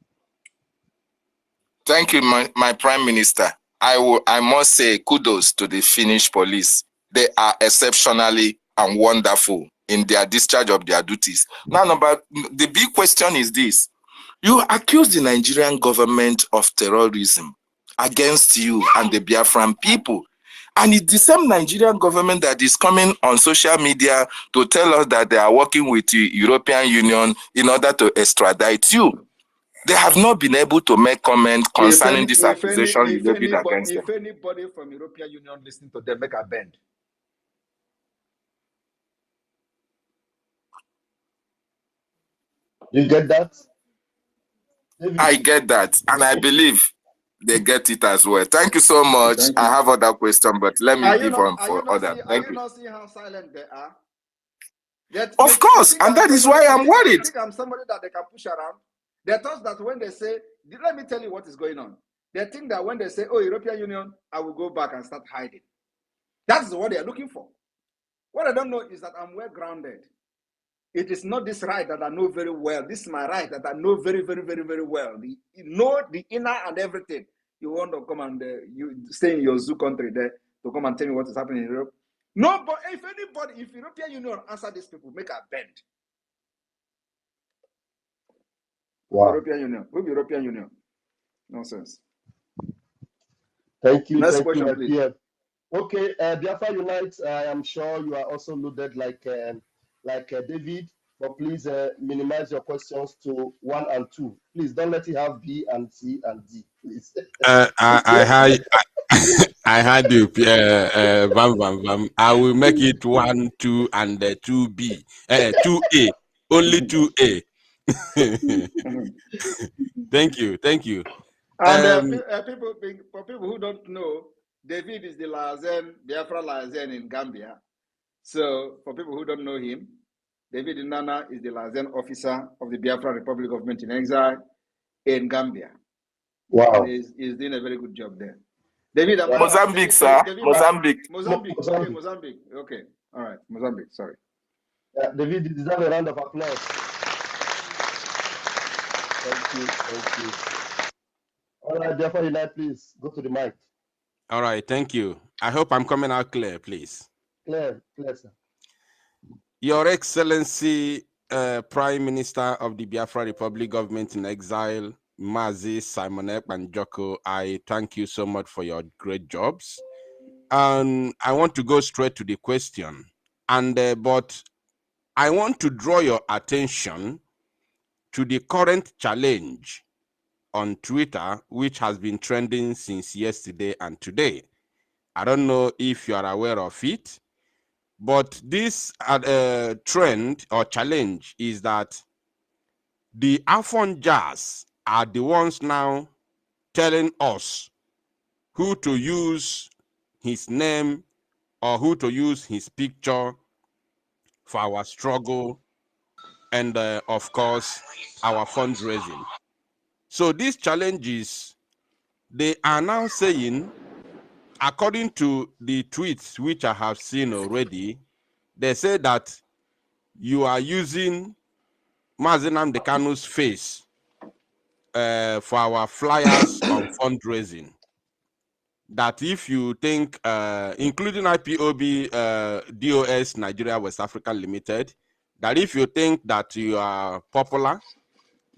Thank you, my Prime Minister. I must say kudos to the Finnish police. They are exceptionally and wonderful in their discharge of their duties. Now, the big question is this. You accuse the Nigerian government of terrorism against you and the Biafran people. And it's the same Nigerian government that is coming on social media to tell us that they are working with the European Union in order to extradite you. They have not been able to make comment concerning this accusation you levied against them. If anybody from European Union listening to them, make a bend. You get that? David. I get that, and I believe they get it as well. Thank you so much. I have other questions, but let me give on for others. Thank you. Are you not seeing how silent they are? Of course, and that is why I'm worried. I think I'm somebody that they can push around. They thought that when they say, let me tell you what is going on. They think that when they say, oh, European Union, I will go back and start hiding. That's what they are looking for. What I don't know is that I'm well grounded. It is not this right that I know very well. This is my right that I know very, very, very, very well. You know the inner and everything. You want to come and you stay in your zoo country there to come and tell me what is happening in Europe. No, but if European Union answer these people, make a bend. Wow. European Union. Who be European Union? Nonsense. Thank you. Next Thank question, you, please. PM. Okay, Biafra Unite, I am sure you are also loaded like David, but please minimize your questions to 1 and 2. Please don't let it have B and C and D, please. I had you, bam, bam, bam. I will make it 1, 2, and 2B, 2A, only 2A. Thank you. And for people who don't know, David is the Lazen, Biafra Lazen in Gambia. So for people who don't know him, David Nana is the Lazen officer of the Biafra Republic Government in Exile in Gambia. Wow. And he's doing a very good job there. David, Mozambique, sir. David, Mozambique. Okay, Mozambique. Okay. All right. Mozambique. Sorry. David, you deserve a round of applause. Thank you. All right, Biafra Unite, please go to the mic. All right, thank you. I hope I'm coming out clear, please. Clear, sir. Your Excellency, Prime Minister of the Biafra Republic Government in Exile, Mazi Simon Ekpa and Joko, I thank you so much for your great jobs. And I want to go straight to the question. But I want to draw your attention to the current challenge on Twitter, which has been trending since yesterday and today. I don't know if you are aware of it, but this trend or challenge is that the Afon Jazz are the ones now telling us who to use his name or who to use his picture for our struggle and, of course, our fundraising. So these challenges, they are now saying, according to the tweets which I have seen already, they say that you are using Mazi Nnamdi Kanu's face for our flyers on fundraising. That if you think, including IPOB, DOS Nigeria West Africa Limited, that if you think that you are popular,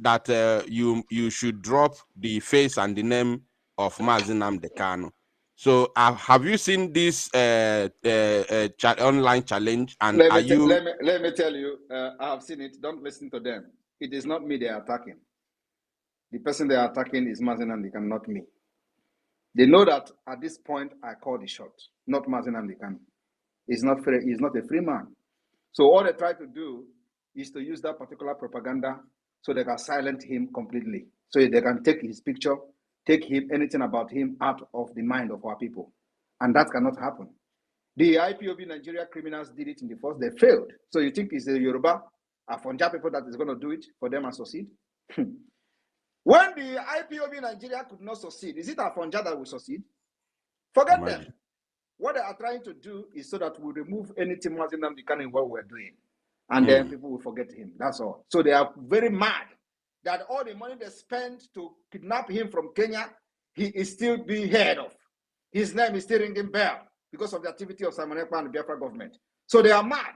that you should drop the face and the name of Mazi Nnamdi Kanu. So have you seen this online challenge? And Let me tell you, I have seen it. Don't listen to them. It is not me they are attacking. The person they are attacking is Mazen Amdekan, not me. They know that at this point I call the shot, not Mazen Amdekan. He's not free, he's not a free man. So all they try to do is to use that particular propaganda so they can silence him completely. So they can take his picture, take him, anything about him out of the mind of our people. And that cannot happen. The IPOB Nigeria criminals did it in the first, they failed. So you think it's the Yoruba, Afonja people that is going to do it for them and succeed? When the IPOB Nigeria could not succeed, is it Afonja that will succeed? Forget them. What they are trying to do is so that we remove anything Mazi Nnamdi Kanu in what we're doing. And then people will forget him. That's all. So they are very mad that all the money they spent to kidnap him from Kenya, he is still being heard of. His name is still ringing bell because of the activity of Simon Ekpa and the Biafra government. So they are mad,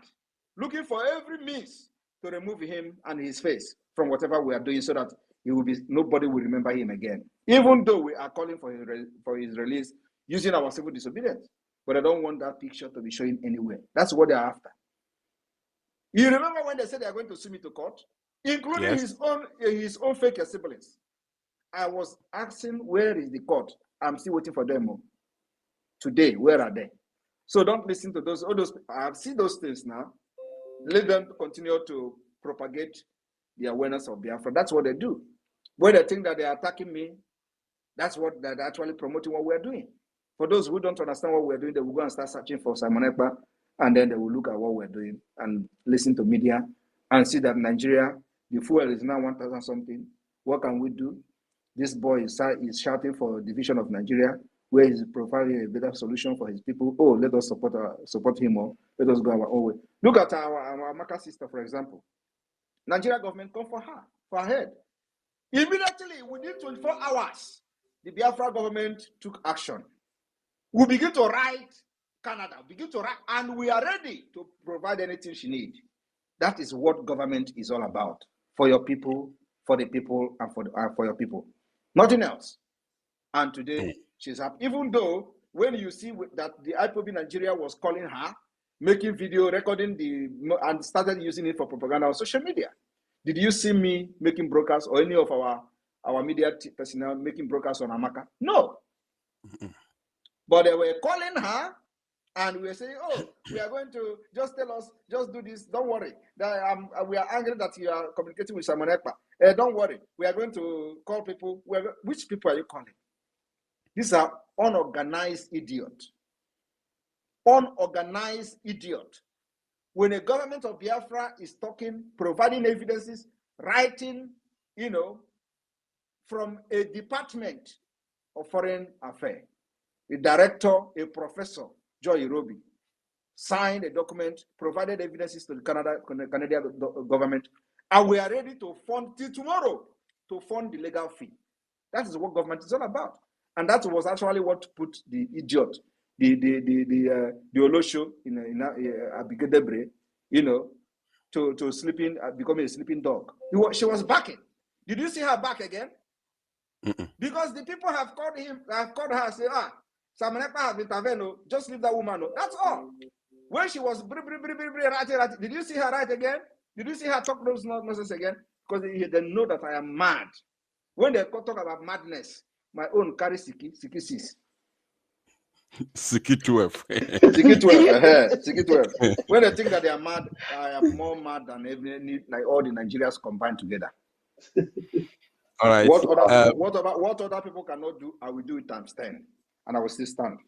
looking for every means to remove him and his face from whatever we are doing so that he will be, nobody will remember him again. Even though we are calling for his release using our civil disobedience. But I don't want that picture to be showing anywhere. That's what they're after. You remember when they said they are going to sue me to court, including his own fake siblings. I was asking, where is the court? I'm still waiting for them. Today, where are they? So don't listen to those. All those. I've seen those things now. Let them continue to propagate the awareness of Biafra. That's what they do. When they think that they are attacking me, that's what they're actually promoting what we're doing. For those who don't understand what we're doing, they will go and start searching for Simon Ekpa, and then they will look at what we're doing and listen to media and see that Nigeria, the fuel is now 1,000 something. What can we do? This boy is shouting for division of Nigeria, where he's providing a better solution for his people. Oh, let us support him more. Let us go our own way. Look at our Amaka sister, for example. Nigeria government come for her, for her head. Immediately, within 24 hours, the Biafra government took action. We begin to write Canada, begin to write, and we are ready to provide anything she needs. That is what government is all about. For your people, for the people, and for your people. Nothing else. And today, she's happy. Even though, when you see that the IPOB Nigeria was calling her, making video, recording and started using it for propaganda on social media. Did you see me making broadcasts or any of our media personnel making broadcasts on Amaka? No. But they were calling her and we were saying, oh, we are going to just tell us, just do this. Don't worry. We are angry that you are communicating with Simon Ekpa. Don't worry. We are going to call people. Which people are you calling? These are unorganized idiots. Unorganized idiot. When a government of Biafra is talking, providing evidences, writing, from a department of foreign affairs, a director, a professor, Joy Irobi, signed a document, provided evidences to the Canadian government, and we are ready to fund till tomorrow to fund the legal fee. That is what government is all about. And that was actually what put the idiot, the Olosho in Abigail Debre, to sleeping, becoming a sleeping dog. She was backing. Did you see her back again? Because the people have called her and said, Simon Ekpa has intervened, just leave that woman. That's all. When she was writing, did you see her write again? Did you see her talk those nonsense again? Because they know that I am mad. When they talk about madness, my own carry Siki 6. Siki 12. Siki 12. Siki 12. When they think that they are mad, I am more mad than like all the Nigerians combined together. All right. What other people cannot do, I will do it times 10, and I will still stand.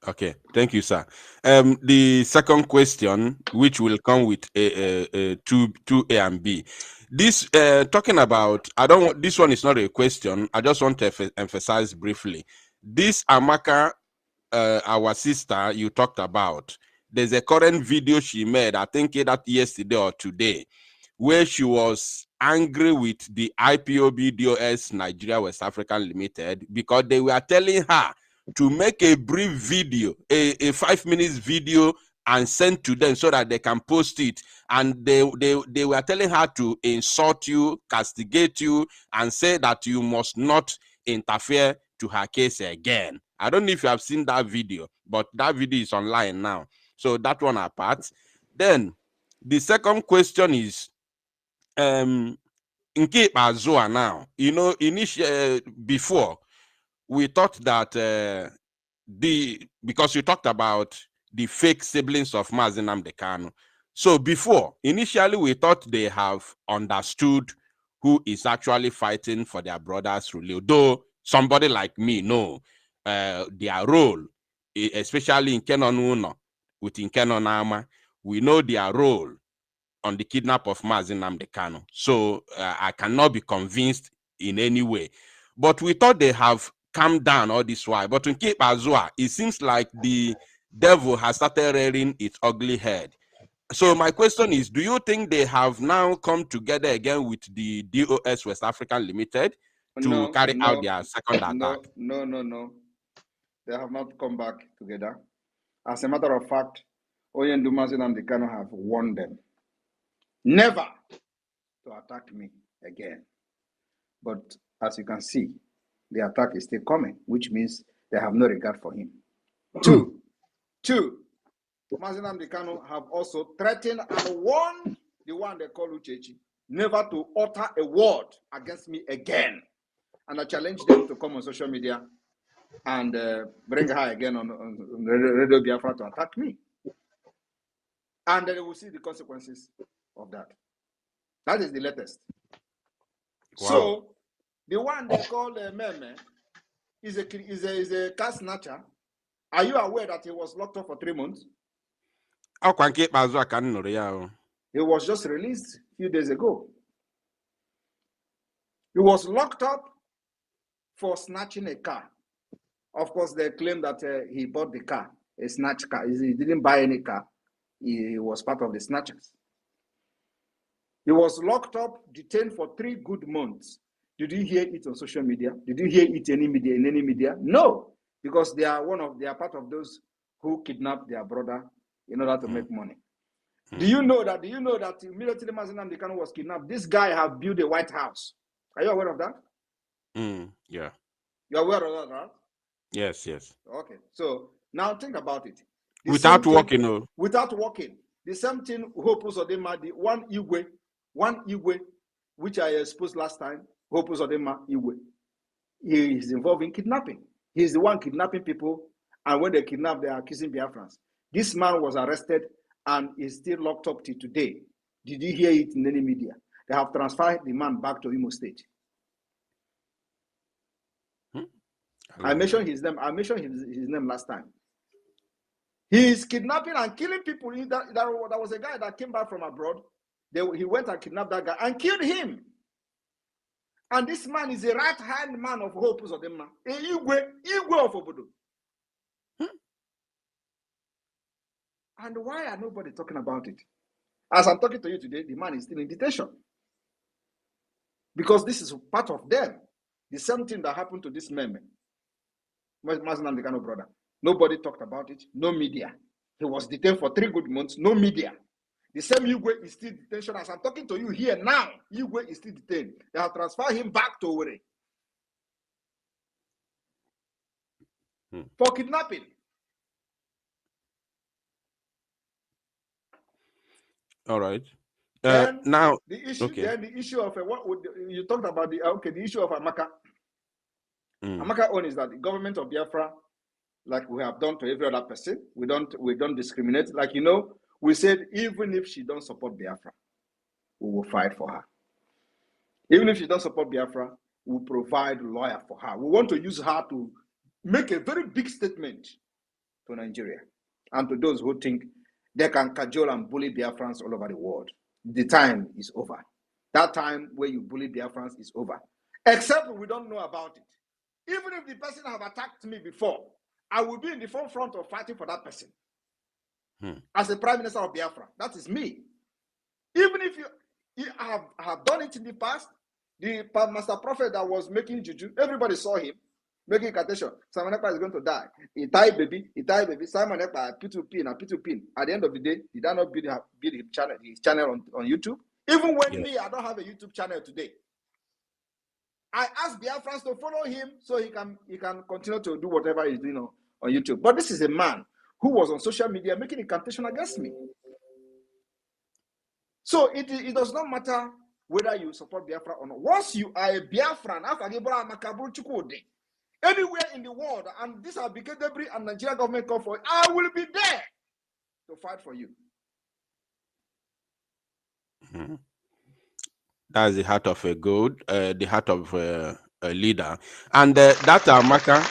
Okay, thank you, sir. The second question, which will come with two A and B. This talking about, this one is not a question. I just want to emphasize briefly. This Amaka, our sister you talked about, there's a current video she made, I think that yesterday or today, where she was angry with the IPOB DOS Nigeria West African Limited because they were telling her to make a brief video, a 5 minutes video, and send to them so that they can post it. And they were telling her to insult you, castigate you, and say that you must not interfere to her case again. I don't know if you have seen that video, but that video is online now. So that one apart. Then the second question is, Nke Azua now, you know, before we thought that because you talked about the fake siblings of Mazi Nnamdi Kanu. So before, initially we thought they have understood who is actually fighting for their brother's rule. Though somebody like me know their role, especially in Kenonuno, with Kenonama, we know their role on the kidnap of Mazi Nnamdi Kanu. So I cannot be convinced in any way. But we thought they have calmed down all this while. But in Cape Azua, it seems like the devil has started rearing its ugly head. So my question is, do you think they have now come together again with the DOS West African Limited to carry out their second attack? No. They have not come back together. As a matter of fact, Oyendu Mazi Nnamdi Kanu have warned them never to attack me again. But as you can see, the attack is still coming, which means they have no regard for him. Two, Mazi Nnamdi Kanu have also threatened and warned the one they call Uchechi never to utter a word against me again. And I challenge them to come on social media and bring her again on Radio Biafra to attack me. And then we will see the consequences of that. That is the latest. Wow. So, the one they call Meme is a car snatcher. Are you aware that he was locked up for 3 months? He was just released a few days ago. He was locked up for snatching a car. Of course, they claim that he bought the car, a snatch car. He didn't buy any car. He was part of the snatchers. He was locked up, detained for 3 good months. Did you hear it on social media? Did you hear it in any media? No, because they are part of those who kidnapped their brother in order to make money. Do you know that immediately Mazi Nnamdi Kanu was kidnapped, this guy have built a White House? Are you aware of that? Yeah. You're aware of that, right? Yes. Okay. So now think about it. Without working. Without working. The same thing Hope Uzodinma, the one Igwe, which I exposed last time, Hope Uzodinma Igwe. He is involved in kidnapping. He's the one kidnapping people, and when they kidnap, they are accusing Biafrans. This man was arrested and is still locked up till today. Did you hear it in any media? They have transferred the man back to Imo State. I mentioned his name. I mentioned his name last time. He is kidnapping and killing people. There was a guy that came back from abroad. He went and kidnapped that guy and killed him. And this man is a right-hand man of Hope Uzodinma, a Igwe of Obodo. And why are nobody talking about it? As I'm talking to you today, the man is still in detention. Because this is part of them. The same thing that happened to this Meme, Mazi Nnamdi Kanu brother. Nobody talked about it. No media. He was detained for 3 good months. No media. The same Igwe is still in detention. As I'm talking to you here now, Igwe is still detained. They have transferred him back to Owerri for kidnapping. All right. Now the issue. Okay. Then the issue of what would you talked about the issue of Amaka. Amaka own is that the government of Biafra, like we have done to every other person, we don't discriminate. Like we said, even if she don't support Biafra, we will fight for her. Even if she don't support Biafra, we'll provide a lawyer for her. We want to use her to make a very big statement to Nigeria and to those who think they can cajole and bully Biafrans all over the world. The time is over. That time where you bully Biafrans is over. Except we don't know about it. Even if the person have attacked me before, I will be in the forefront of fighting for that person. As the Prime Minister of Biafra, that is me. Even if you have done it in the past, the Master Prophet that was making juju, everybody saw him making incantation. Simon Ekpa is going to die. He died, baby. Simon Ekpa, P2P. At the end of the day, he did not build his channel on YouTube. Even when I don't have a YouTube channel today. I asked Biafrans to follow him so he can continue to do whatever he's doing on YouTube. But this is a man who was on social media making incantation against me. So it does not matter whether you support Biafra or not. Once you are a Biafran, anywhere in the world, and this has become debris and Nigeria government call for it, I will be there to fight for you. Mm-hmm. That's the heart of a gold, the heart of a leader. And that Amaka,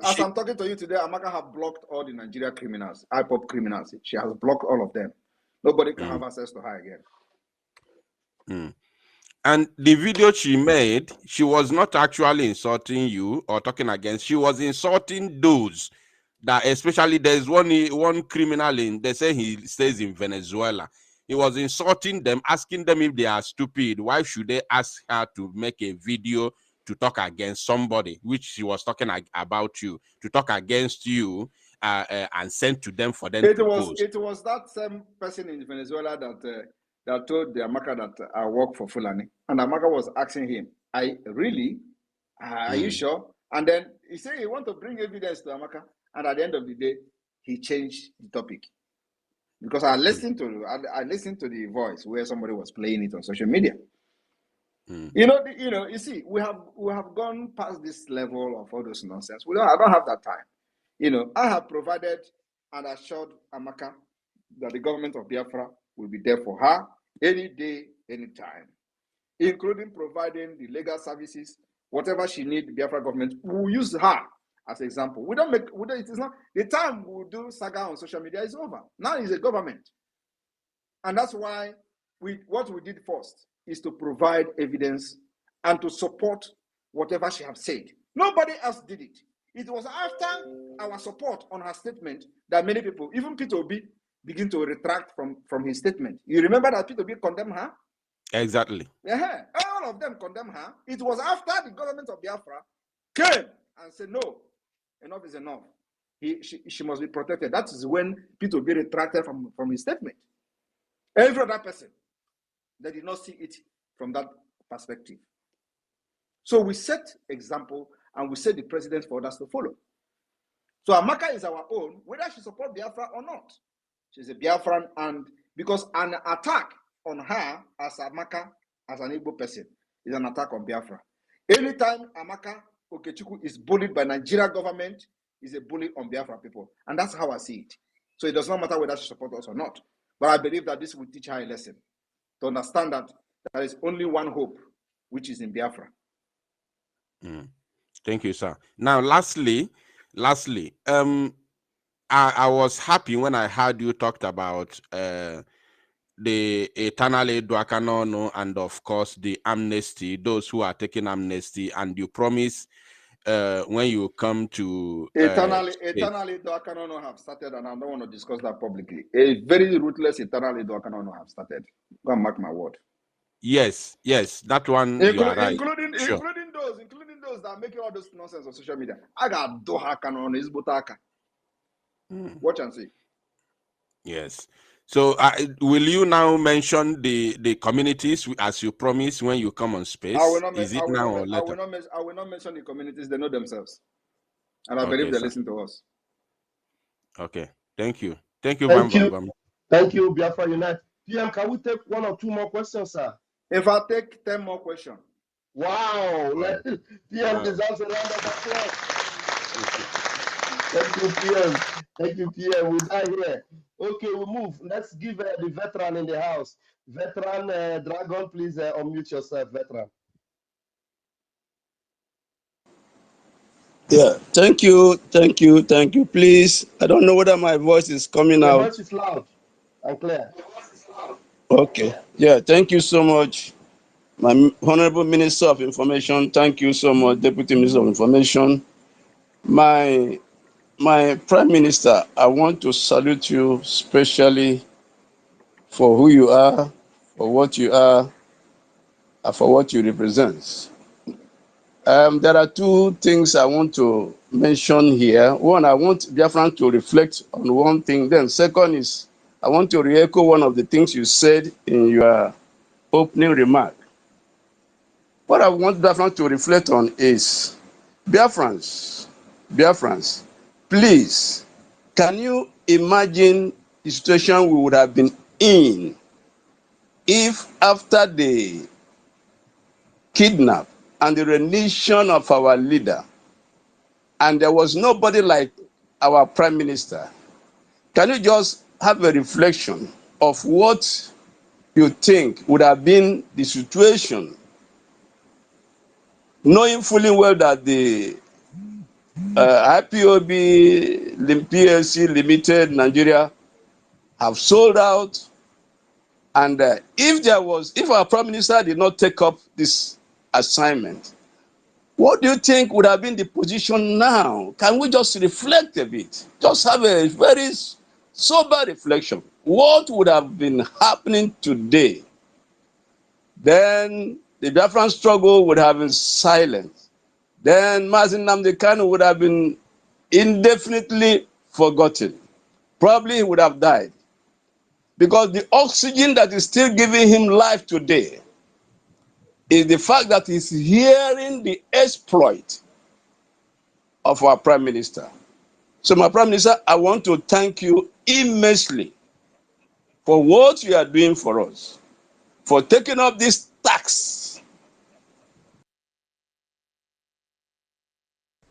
as I'm talking to you today, Amaka have blocked all the Nigeria criminals, IPOP criminals. She has blocked all of them. Nobody can have access to her again. And the video she made, she was not actually insulting you or talking against. She was insulting those that, especially there's one criminal in. They say he stays in Venezuela. He was insulting them, asking them if they are stupid. Why should they ask her to make a video to talk against somebody, which she was talking about you, to talk against you, and send to them for them to post. It was that same person in Venezuela that told the Amaka that I work for Fulani, and Amaka was asking him, "Are you sure?" And then he said he want to bring evidence to Amaka, and at the end of the day, he changed the topic because I listened to the voice where somebody was playing it on social media. You see, we have gone past this level of all those nonsense. I don't have that time. I have provided and assured Amaka that the government of Biafra will be there for her any day, anytime, including providing the legal services, whatever she needs. The Biafra government will use her as an example. It is not the time we'll do saga on social media is over. Now it's a government, and that's why what we did first is to provide evidence and to support whatever she has said. Nobody else did it. It was after our support on her statement that many people, even Peter Obi, begin to retract from his statement. You remember that Peter Obi condemned her? Exactly. Yeah, all of them condemned her. It was after the government of Biafra came and said, no, enough is enough. She must be protected. That is when Peter Obi retracted from his statement. Every other person, they did not see it from that perspective. So we set example and we set the precedent for others to follow. So Amaka is our own, whether she supports Biafra or not. She's a Biafran, and because an attack on her as Amaka, as an Igbo person, is an attack on Biafra. Anytime Amaka Okechukwu is bullied by Nigeria government, is a bully on Biafra people. And that's how I see it. So it does not matter whether she supports us or not. But I believe that this will teach her a lesson to understand that there is only one hope, which is in Biafra. Thank you, sir. Now, lastly, I was happy when I heard you talked about the eternal Eduakanono and of course the amnesty, those who are taking amnesty, and you promise when you come to eternally Eduakanono have started, and I don't want to discuss that publicly. A very ruthless eternally Eduakanono have started. Go and mark my word. Yes, that one you are right. Including those that are making all this nonsense on social media. I got Doha Canon is Botaka. Watch and see. Yes. So will you now mention the communities as you promised when you come on space? Is it now or later? I will not mention the communities. They know themselves. And I believe they listen to us. Okay. Thank you. Thank you, Biafra Unite. PM, can we take one or two more questions, sir? If I take 10 more questions. Wow. PM deserves a round of applause. Thank you, PM. We're done here. Okay, we move. Let's give the veteran in the house. Veteran Dragon, please unmute yourself, veteran. Yeah, thank you. Please, I don't know whether my voice is coming out. Your voice is loud and clear. Okay. Yeah, thank you so much, my Honorable Minister of Information. Thank you so much, Deputy Minister of Information. My Prime Minister, I want to salute you specially for who you are, for what you are, and for what you represent. There are two things I want to mention here. One, I want Biafran to reflect on one thing. Then second is, I want to re-echo one of the things you said in your opening remark. What I want Biafran to reflect on is, Biafrans, please, can you imagine the situation we would have been in if after the kidnap and the rendition of our leader, and there was nobody like our prime minister. Can you just have a reflection of what you think would have been the situation, knowing fully well that the IPOB, PLC Limited, Nigeria have sold out, and if our prime minister did not take up this assignment, what do you think would have been the position now? Can we just reflect a bit? Just have a very sober reflection. What would have been happening today? Then the Biafran struggle would have been silent. Then Mazin Nnamdi Kanu would have been indefinitely forgotten. Probably he would have died. Because the oxygen that is still giving him life today is the fact that he's hearing the exploit of our prime minister. So my prime minister, I want to thank you immensely for what you are doing for us, for taking up this tax.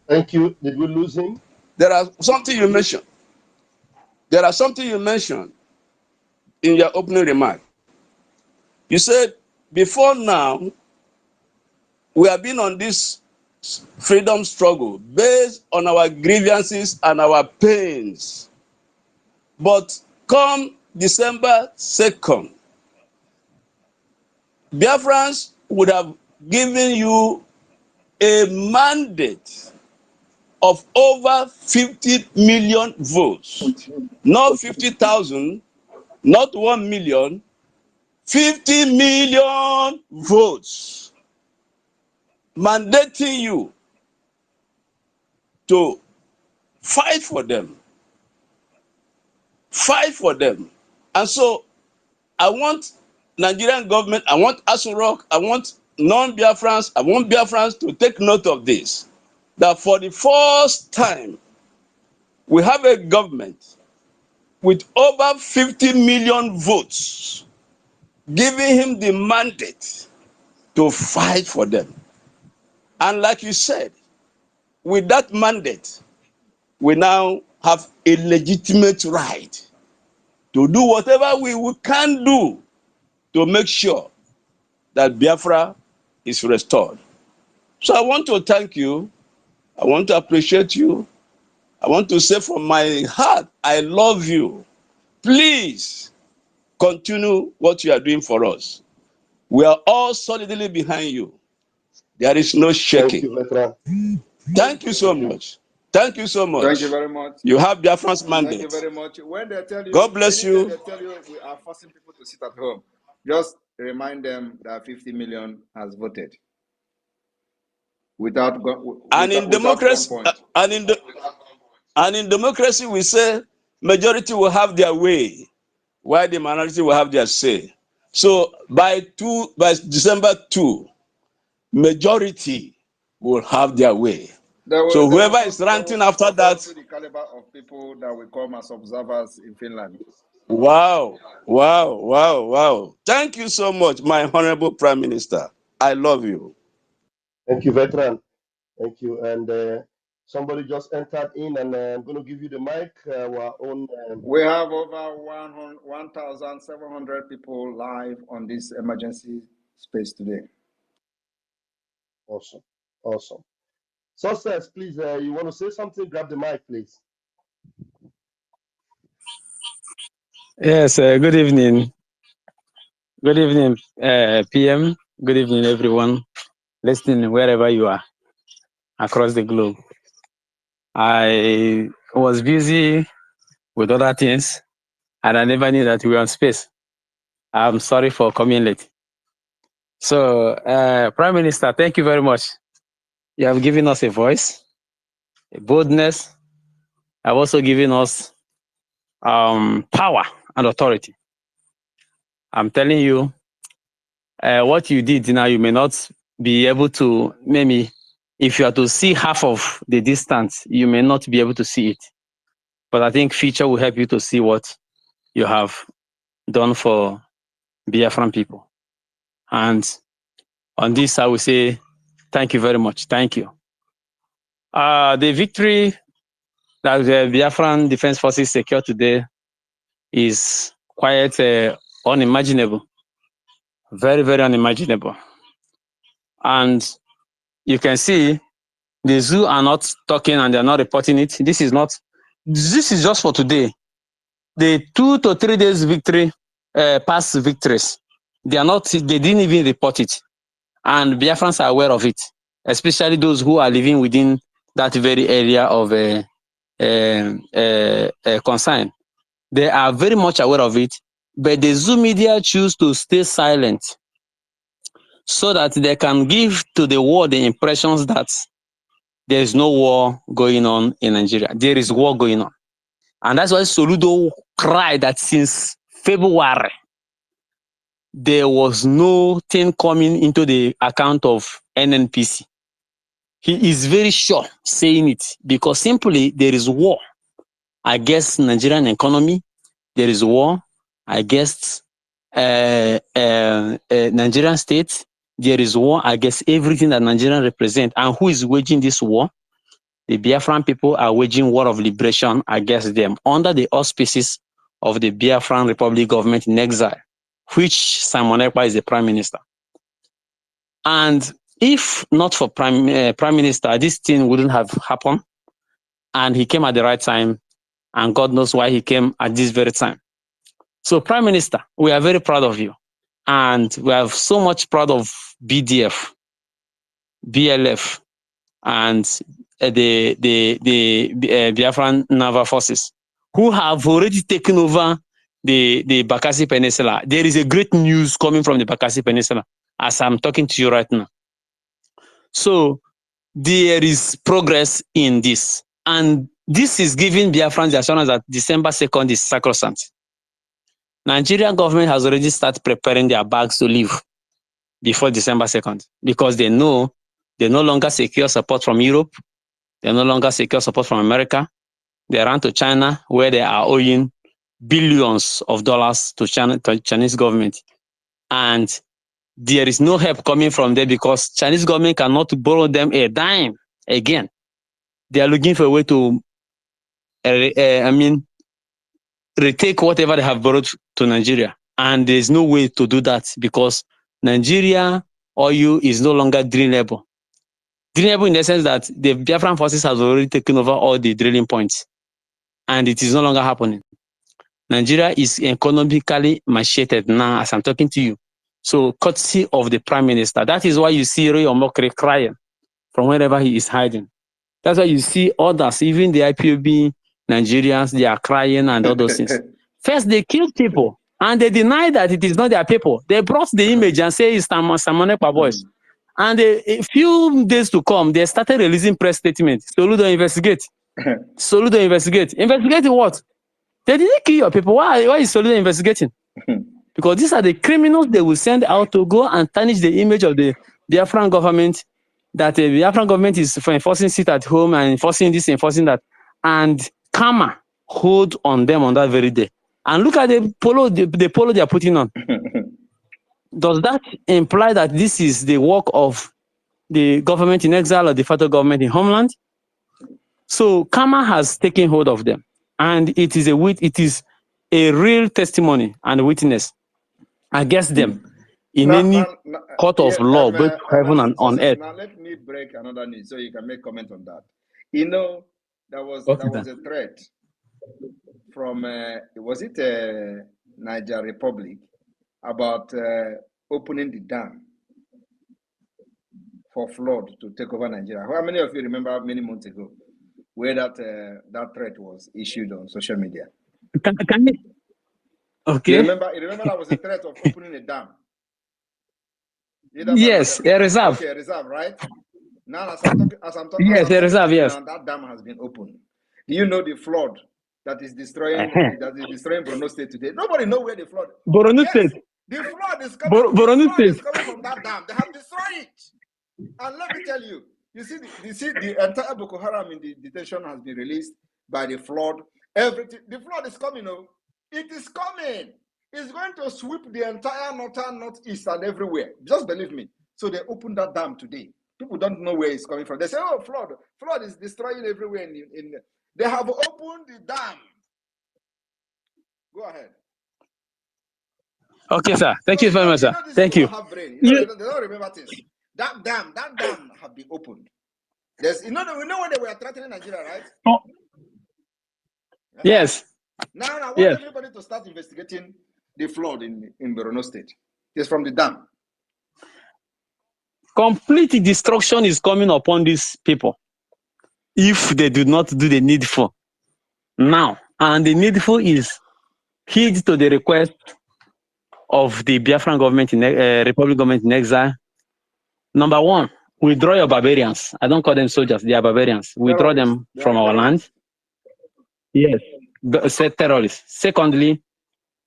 Thank you. Did we lose him? There are something you mentioned. There are something you mentioned in your opening remark. You said, before now, we have been on this freedom struggle based on our grievances and our pains. But come December 2nd, Biafrans would have given you a mandate of over 50 million votes. Not 50,000, not 1 million, 50 million votes, mandating you to fight for them. Fight for them. And so I want Nigerian government, I want Asurok, I want non-Biafrans, I want Biafrans to take note of this, that for the first time, we have a government with over 50 million votes, giving him the mandate to fight for them. And like you said, with that mandate, we now have a legitimate right to do whatever we can do to make sure that Biafra is restored. So I want to thank you. I want to appreciate you. I want to say from my heart, I love you. Please continue what you are doing for us. We are all solidly behind you. There is no Thank shaking. you, veteran. Thank you so much. Thank you so Thank you much. very much. You have Biafran's Thank you mandate. very much. When they tell you, God bless anytime you. they tell you we are forcing people to sit at home, just remind them that 50 million has voted without And in without democracy, gunpoint. and in democracy, we say majority will have their way, while the minority will have their say. So by December 2, majority will have their way. So whoever is ranting after that, to the caliber of people that will come as observers in Finland. wow, wow, wow, wow. Thank you so much, my honorable Prime Minister. I love you. Thank you, veteran. Thank you. And somebody just entered in, and I'm going to give you the mic. Our own. We have over 1,700 people live on this emergency space today. Awesome. Awesome. Success, please. You want to say something? Grab the mic, please. Yes, good evening. Good evening, PM. Good evening, everyone listening wherever you are across the globe. I was busy with other things and I never knew that we were on space. I'm sorry for coming late. So, Prime Minister, thank you very much. You have given us a voice, a boldness. Have also given us power and authority. I'm telling you, what you did now, you may not be able to, maybe if you are to see half of the distance, you may not be able to see it. But I think future will help you to see what you have done for Biafran people. And on this, I will say thank you very much. Thank you. The victory that the Biafran Defense Forces secured today is quite unimaginable. Very, very unimaginable. And you can see the zoo are not talking and they're not reporting it. This is just for today. The 2 to 3 days victory, past victories, they didn't even report it. And Biafrans are aware of it, especially those who are living within that very area of concern. They are very much aware of it, but the Zoo media choose to stay silent so that they can give to the world the impressions that there is no war going on in Nigeria. There is war going on. And that's why Soludo cried that since February, there was nothing coming into the account of NNPC. He is very sure saying it because simply there is war against Nigerian economy. There is war against Nigerian state. There is war against everything that Nigerian represent. And who is waging this war? The Biafran people are waging war of liberation against them under the auspices of the Biafran Republic government in exile, which Simon Ekpa is the prime minister. And if not for prime minister, this thing wouldn't have happened. And he came at the right time, and God knows why he came at this very time. So, Prime Minister, we are very proud of you, and we are so much proud of BDF, BLF, and the Biafran Naval Forces, who have already taken over the Bakassi Peninsula. There is a great news coming from the Bakassi Peninsula as I'm talking to you right now. So there is progress in this, and this is giving Biafrans the assurance that December 2nd is sacrosanct. Nigerian government has already started preparing their bags to leave before December 2nd because they know they no longer secure support from Europe. They no longer secure support from America. They ran to China where they are owing billions of dollars to Chinese government. And there is no help coming from there because Chinese government cannot borrow them a dime again. They are looking for a way to, retake whatever they have borrowed to Nigeria. And there's no way to do that because Nigeria oil is no longer drillable. Drillable in the sense that the Biafran forces have already taken over all the drilling points. And it is no longer happening. Nigeria is economically macheted now as I'm talking to you. So courtesy of the Prime Minister. That is why you see Roy Omokri crying from wherever he is hiding. That's why you see others, even the IPOB Nigerians, they are crying and all those things. First, they killed people and they deny that it is not their people. They brought the image and say it's Simon Ekpa boys. And a few days to come, they started releasing press statements. Soludo investigate. Soludo investigate. Investigate what? They didn't kill your people. Why is Soludo investigating? Because these are the criminals they will send out to go and tarnish the image of the Biafran government, that the Biafran government is for enforcing sit at home and enforcing this, enforcing that. And karma hold on them on that very day. And look at the polo they are putting on. Does that imply that this is the work of the government in exile or the federal government in homeland? So karma has taken hold of them. And it is a real testimony and witness against them in any court of law, both heaven and on earth. Now let me break another news so you can make comment on that. You know, there was a threat from was it Niger Republic about opening the dam for flood to take over Nigeria. How many of you remember many months ago where that threat was issued on social media? Can you? Okay. You remember that was a threat of opening a dam. Yes, a reserve. Okay, a reserve, right? Now, as I'm talking, yes, a reserve. Yes. Now, that dam has been opened. Do you know the flood that is destroying Borno State today? Nobody knows where the flood. Borno State. The flood is coming. Is coming from that dam. They have destroyed it. And let me tell you, you see the entire Boko Haram in the detention has been released by the flood. Everything, the flood is coming. It is coming. It's going to sweep the entire northern, northeast, and everywhere. Just believe me. So they opened that dam today. People don't know where it's coming from. They say, oh, flood. Flood is destroying everywhere. They have opened the dam. Go ahead. Okay, sir. Thank you very much, sir. Thank you. Have brain. They don't remember things. That dam have been opened. We know when they were threatening Nigeria, right? Oh. Yes. Now I want everybody to start investigating the flood in Borno State. It's from the dam. Complete destruction is coming upon these people if they do not do the needful now. And the needful is heed to the request of the Biafran government, Republic government in exile. Number one, withdraw your barbarians. I don't call them soldiers, they are barbarians. Withdraw them from our land. Yes, said terrorists. Secondly,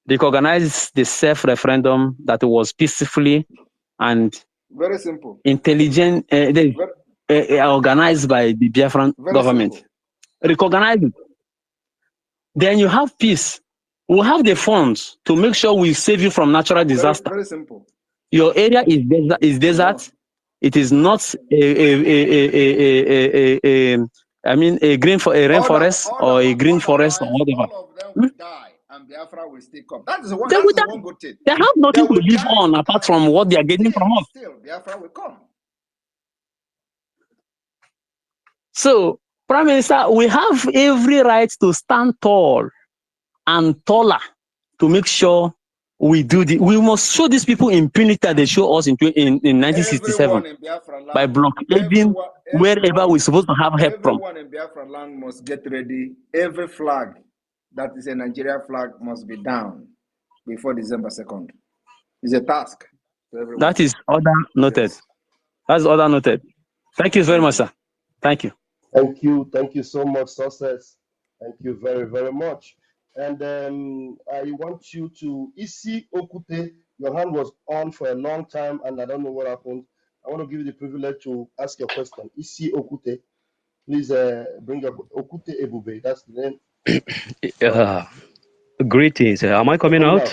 recognize the self-referendum that was peacefully and very simple, intelligent, organized by the Biafran government. Simple. Recognize it. Then you have peace. We have the funds to make sure we save you from natural disaster. Very simple. Your area is desert. It is not a green for a rainforest or a green forest or whatever. All of them will die, and Biafra will still come. That is one good thing. They have nothing to live on apart from what they are getting from us. Still, Biafra will come. So, Prime Minister, we have every right to stand tall and taller to make sure we do the. We must show these people impunity that they show us in 1967 by blockading wherever we're supposed to have help from. Everyone in Biafra land must get ready. Every flag that is a Nigeria flag must be down before December 2nd. It's a task for everyone. That is order noted. Yes. That's order noted. Thank you very much, sir. Thank you. Thank you so much, Success. Thank you very, very much. And I want you to Isi Okute. Your hand was on for a long time, and I don't know what happened. I want to give you the privilege to ask your question. Isi Okute, please bring up Okute Ebube. That's the name. Greetings. Am I coming out?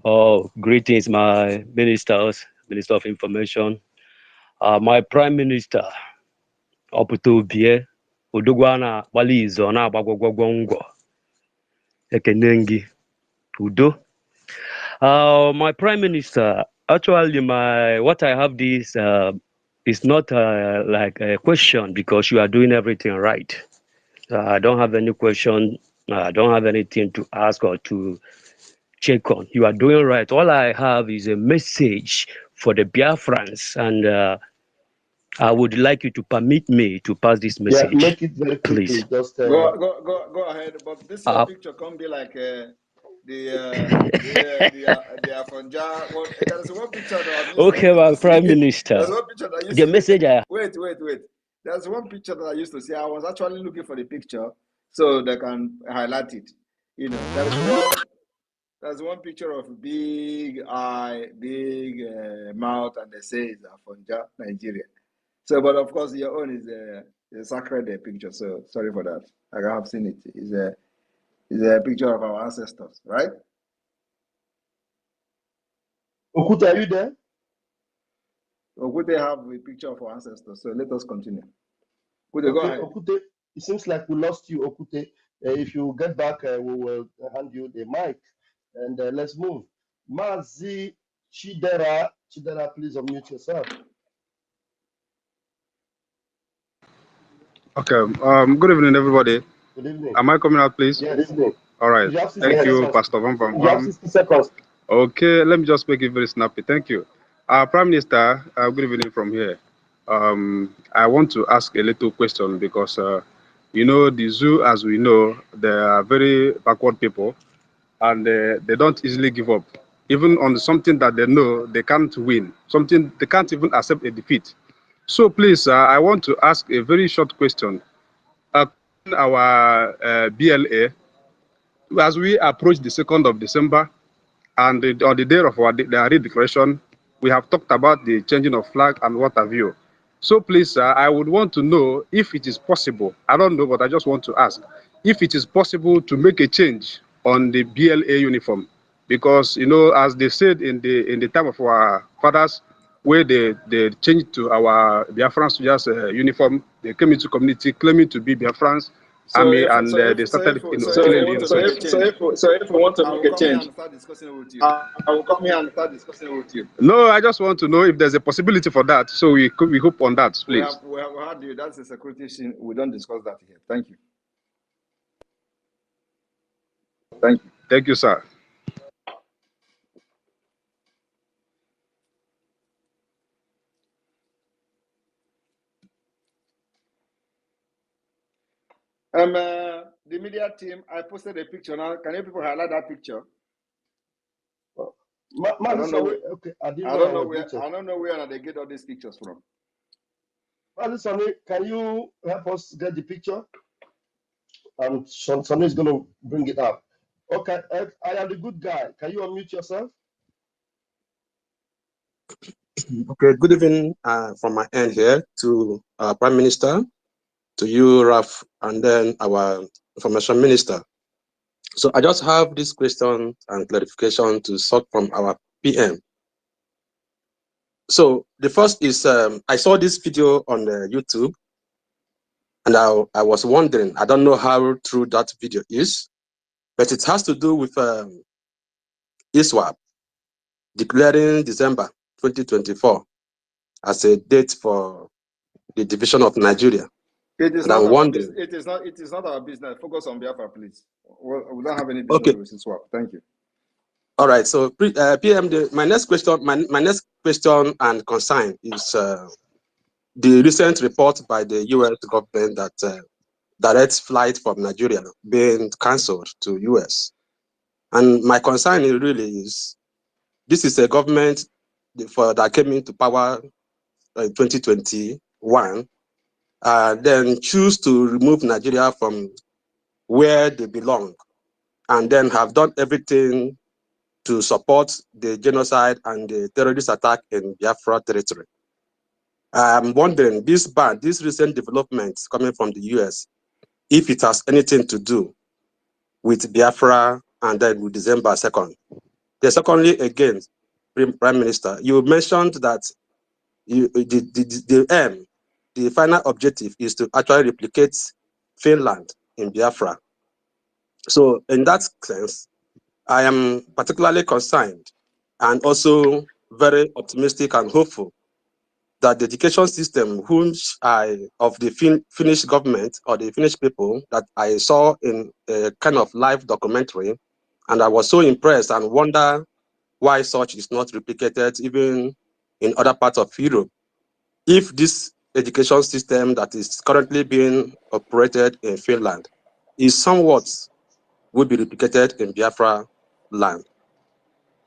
Oh, greetings, my ministers, Minister of Information, my Prime Minister, Oputubie, Udugwana, Walizo, na Bagwagwangwo, Ekenengi, Udo. My Prime Minister, actually, what I have this is not like a question because you are doing everything right. I don't have any question. I don't have anything to ask or to check on. You are doing right. All I have is a message for the Biafrans, and I would like you to permit me to pass this message. Yeah, make it very quickly. Please. Just go ahead. But this picture can't be like the Afonja. Well, there's one picture that okay, well, Prime Minister. There's one picture that the message I wait. There's one picture that I used to see. I was actually looking for the picture so they can highlight it. You know, there's one picture of big eye, big mouth, and they say it's Afonja, Nigeria. So, but of course, your own is a sacred picture. So sorry for that. I have seen it. It's a picture of our ancestors, right? Okute, are you there? Okute have a picture of our ancestors. So let us continue. Okute, go ahead. Okute, it seems like we lost you, Okute. If you get back, we will hand you the mic. And let's move. Mazi Chidera, please unmute yourself. Okay. Good evening, everybody. Good evening. Am I coming out, please? Yes. Good evening. All right. Thank you, Pastor Van Van. You have 60 seconds. Okay. Let me just make it very snappy. Thank you. Prime Minister, good evening from here. I want to ask a little question because, you know, the zoo, as we know, they are very backward people, and they don't easily give up. Even on something that they know they can't win, something they can't even accept a defeat. So please, I want to ask a very short question. Our BLA, as we approach the 2nd of December, and on the day of our declaration, we have talked about the changing of flag and what have you. So please, sir, I would want to know if it is possible. I don't know, but I just want to ask if it is possible to make a change on the BLA uniform, because as they said in the time of our fathers, where they changed to our Biafran soldiers uniform, they came into community claiming to be Biafrans army, and they started killing the innocent. So if we want to make a change, I will come here and start discussing with you. No, I just want to know if there's a possibility for that. So we hope on that, please. We have heard you. That's a security scene. We don't discuss that here. Thank you. Thank you. Thank you, sir. The media team, I posted a picture now. Can you people highlight that picture? I don't know. Okay, I don't know where they get all these pictures from. Sonny, can you help us get the picture? Sonny is going to bring it up. Okay, I am the good guy. Can you unmute yourself? Okay, good evening from my end here to our Prime Minister, to you, Raf, and then our Information Minister. So I just have this question and clarification to sort from our PM. So the first is, I saw this video on YouTube, and I was wondering, I don't know how true that video is, but it has to do with ISWAP declaring December 2024 as a date for the division of Nigeria. It is and not I'm our wondering. business. It is not our business. Focus on Biafra, please. We don't have any business with this swap. Thank you. All right. So PM, my next question and concern is the recent report by the U.S. government that direct flight from Nigeria being cancelled to U.S. And my concern really is this is a government that came into power in 2021, then choose to remove Nigeria from where they belong, and then have done everything to support the genocide and the terrorist attack in Biafra territory. I'm wondering, this recent developments coming from the US, if it has anything to do with Biafra and then with December 2nd. Then secondly, again, Prime Minister, you mentioned that the aim, the final objective is to actually replicate Finland in Biafra. So in that sense, I am particularly concerned and also very optimistic and hopeful that the education system of the Finnish government or the Finnish people that I saw in a kind of live documentary, and I was so impressed and wonder why such is not replicated even in other parts of Europe. If this education system that is currently being operated in Finland is somewhat would be replicated in Biafra land.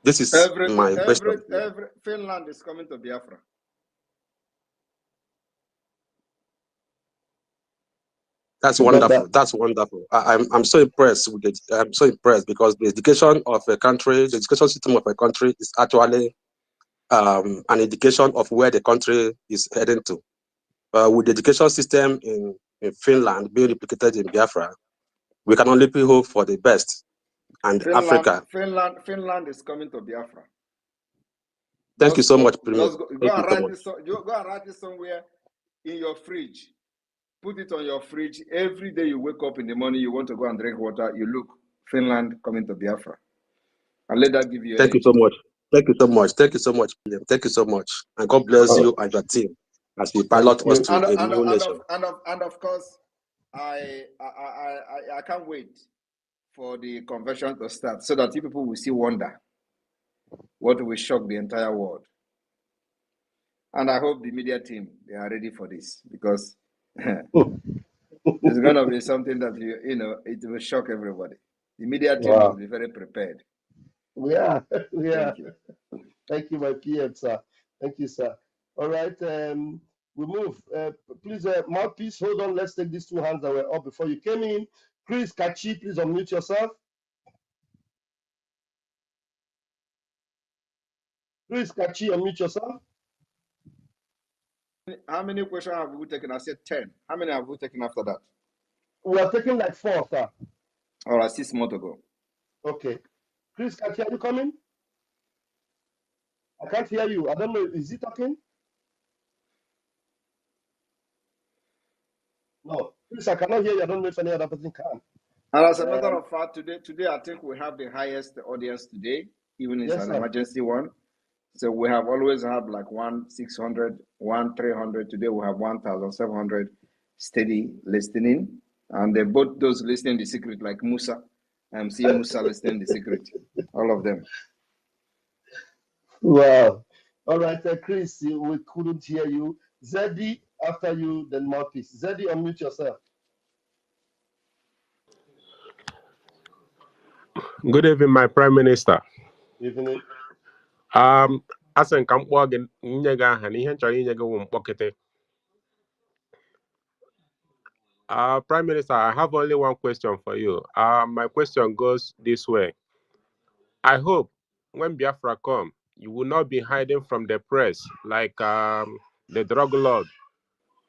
This is my question. Every Finland is coming to Biafra. That's wonderful. That's wonderful. I'm so impressed with it. I'm so impressed because the education of a country, the education system of a country is actually an indication of where the country is heading to. With the education system in Finland being replicated in Biafra, we can only hope for the best. And Africa. Finland is coming to Biafra. Thank you so much, Premier. Go and write this somewhere in your fridge. Put it on your fridge. Every day you wake up in the morning, you want to go and drink water, you look, Finland coming to Biafra. And let that give you Thank you so much. Thank you so much. Thank you so much, William. Thank you so much. And God bless you and your team as we pilot us to a new nation. And of course, I can't wait for the convention to start so that you people will see wonder what will shock the entire world. And I hope the media team, they are ready for this because it's going to be something that, it will shock everybody. The media team must be very prepared. Yeah. Thank you. Thank you, my PM, sir. Thank you, sir. All right, we move. Please, mouthpiece, hold on. Let's take these two hands that were up before you came in. Chris Kachi, please unmute yourself. Chris Kachi, unmute yourself. How many questions have we taken? I said 10. How many have we taken after that? We are taking like 4, sir. All right, 6 more to go. Okay. Chris, are you coming? I can't hear you. I don't know. Is he talking? No. Chris, I cannot hear you. I don't know if any other person can. And as a matter of fact, today I think we have the highest audience today, even if it's Yes, an sir. emergency one. So we have always had like 1,600, 1,300. Today we have 1,700 steady listening. And they both those listening the secret, like Musa. I'm seeing Musa listening the secret. All of them. Wow. All right, Chris, we couldn't hear you. Zeddy, after you, then Marcus. Zeddy, unmute yourself. Good evening, my Prime Minister. Evening. Asị nka m kpọọ gị nye gị aha na ihe m chọrọ inye gị wụ mkpọkịtị. Prime Minister, I have only one question for you. My question goes this way. I hope when Biafra come, you will not be hiding from the press like the drug lord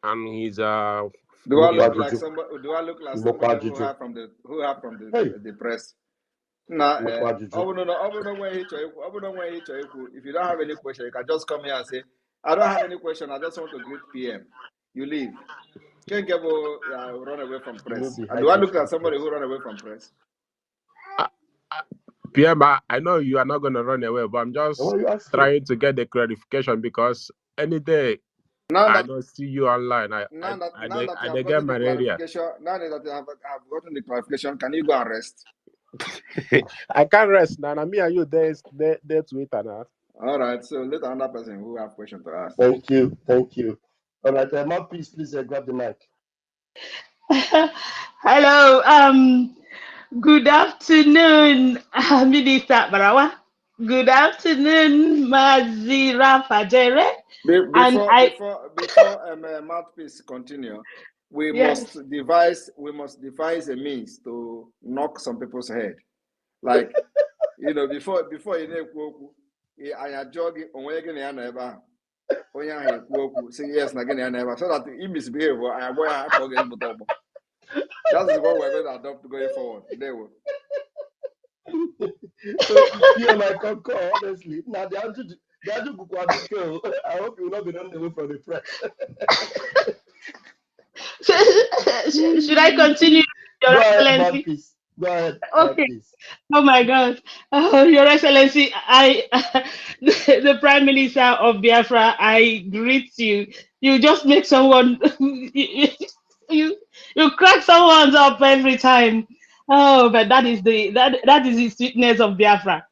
and his Do I look like somebody? Do I look like somebody who have from the the press? Nah, if you don't have any question, you can just come here and say, I don't have any question. I just want to greet PM. You leave. Can't get run away from press. Do I look like somebody who run away from press? PM, I know you are not going to run away, but I'm just trying to get the clarification because any day I don't see you online. I get malaria. Now that I have gotten the clarification, can you go and rest? I can't rest now. Me and you there Twitter now. All right, so let another person who have question to ask. Thank you. All right, Mouthpiece, please grab the mic. Hello. Good afternoon, Minister Barawa. Good afternoon, Mazira Fajere. Before Mouthpiece continue, we must devise a means to knock some people's head. Like, before you know, I jog on where again and ever. Say yes, again and ever. So that he misbehave, I boy I forget but that is what we're going to adopt going forward. There we. So yeah, my concur, honestly. Now I hope you will not be running away from the press. Should I continue, Your Excellency? Go ahead. Okay. Oh my God. Oh, Your Excellency, the Prime Minister of Biafra, I greet you. You just make someone, you crack someone up every time. Oh, but that is the sweetness of Biafra.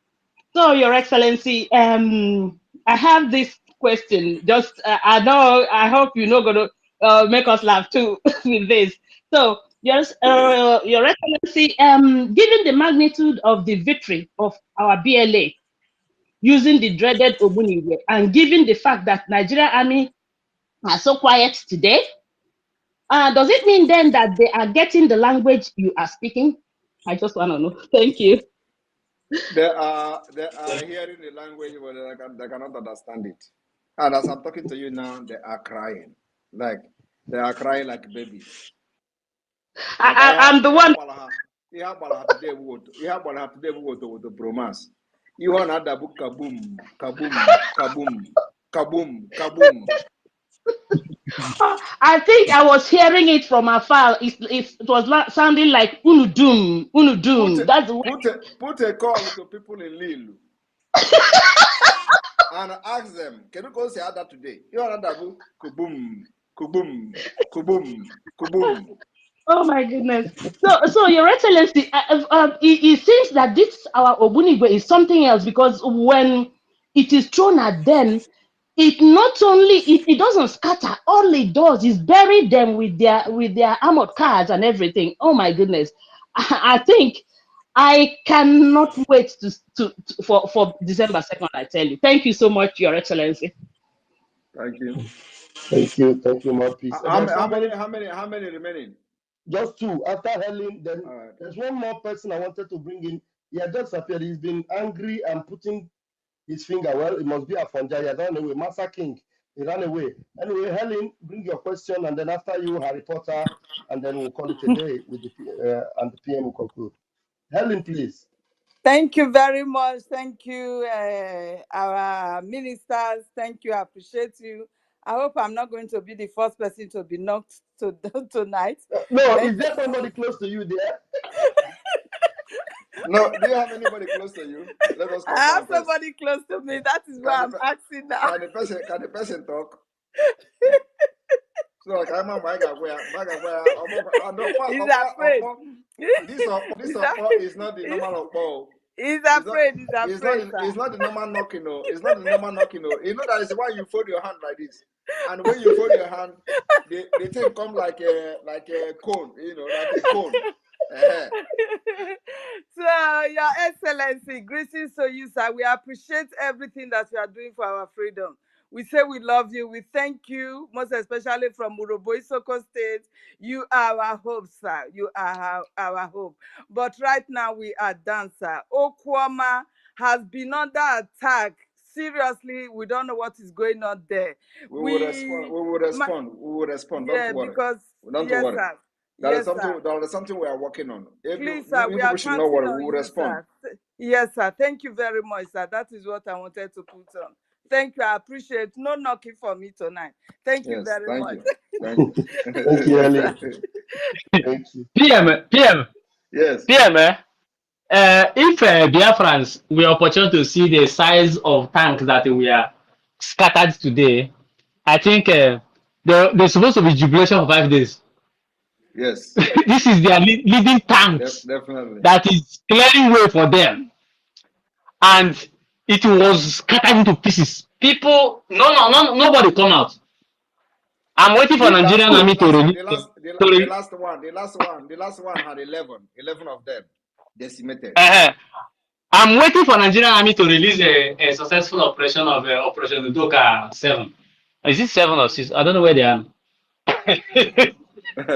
So, Your Excellency, I have this question. Just I hope you're not gonna make us laugh too with this. So, yes, Your Excellency, given the magnitude of the victory of our BLA using the dreaded Ogbunigwe, and given the fact that Nigeria Army are so quiet today, does it mean then that they are getting the language you are speaking? I just want to know. Thank you. They are hearing the language, but they cannot understand it. And as I'm talking to you now, they are crying. They are crying like babies. I'm the one. You have today with the bromance. You want another book kaboom, kaboom, kaboom, kaboom, kaboom. I think I was hearing it from afar. It was sounding like unudum, unudum. That's the way. Put a call to people in Lille and ask them, can you go say that today? You want another book? Kaboom, kaboom, kaboom, kaboom. Oh my goodness! So Your Excellency, it seems that this our Ogbunigwe is something else, because when it is thrown at them, it not only it doesn't scatter. All it does is bury them with their armored cars and everything. Oh my goodness! I think I cannot wait for December 2nd. I tell you. Thank you so much, Your Excellency. Thank you. Thank you, Mouthpiece. How many remaining? Just 2. After Helen, then there's one more person I wanted to bring in. He had just appeared. He's been angry and putting his finger. Well, it must be a Fonjai. I don't know. Massa King. He ran away. Anyway, Helen, bring your question, and then after you, Harry Potter, and then we'll call it a day with and the PM will conclude. Helen, please. Thank you very much. Thank you, our ministers. Thank you. I appreciate you. I hope I'm not going to be the first person to be knocked to tonight. No, Thank is there somebody close to you there? No, do you have anybody close to you? Let us I have confirm first. somebody close to me. That is why I'm asking now. Can the person talk? So come on, my guy, He's afraid. This is not the normal Okpo. He's afraid. He's afraid. It's not the normal knocking. No, it's not the normal knocking. No, you know that is why you fold your hand like this, and when you fold your hand, the thing come like a cone. You know, like a cone. So, Your Excellency, greetings to you, sir. We appreciate everything that you are doing for our freedom. We say we love you. We thank you, most especially from Urobo Isoko State. You are our hope, sir. You are our hope. But right now we are done, sir. Okwama has been under attack. Seriously, we don't know what is going on there. We will respond. Yeah, Don't worry. because Don't yes, worry. sir. There Yes, is something. sir. There is something we are working on. Please, sir, we are people should not counting worry. on We will you, respond. sir. Yes, sir. Thank you very much, sir. That is what I wanted to put on. Thank you. I appreciate no knocking for me tonight. Thank you very Thank much. you. Thank you. Thank you, Ellie. Thank you. PM. Yes. PM, if Biafrans were opportunity to see the size of tanks that we are scattered today, I think there's supposed to be jubilation for 5 days. Yes. This is their leading tanks Definitely. that is clearing way for them. And it was scattered into pieces. People, nobody come out. I'm waiting for Nigerian army to release. The last one had 11 of them decimated. I'm waiting for Nigerian army to release a successful operation of Operation Udoka 7. Is it 7 or 6? I don't know where they are. Yeah.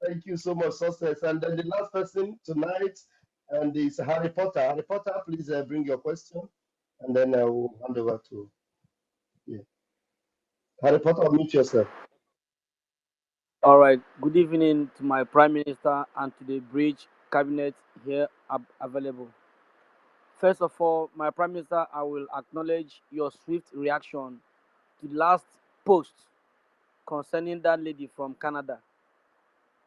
Thank you so much, success. And then the last person tonight, and is Harry Potter. Harry Potter, please bring your question, and then I will hand over to you. Harry Potter, mute yourself. All right. Good evening to my Prime Minister and to the Bridge Cabinet here available. First of all, my Prime Minister, I will acknowledge your swift reaction to the last post concerning that lady from Canada.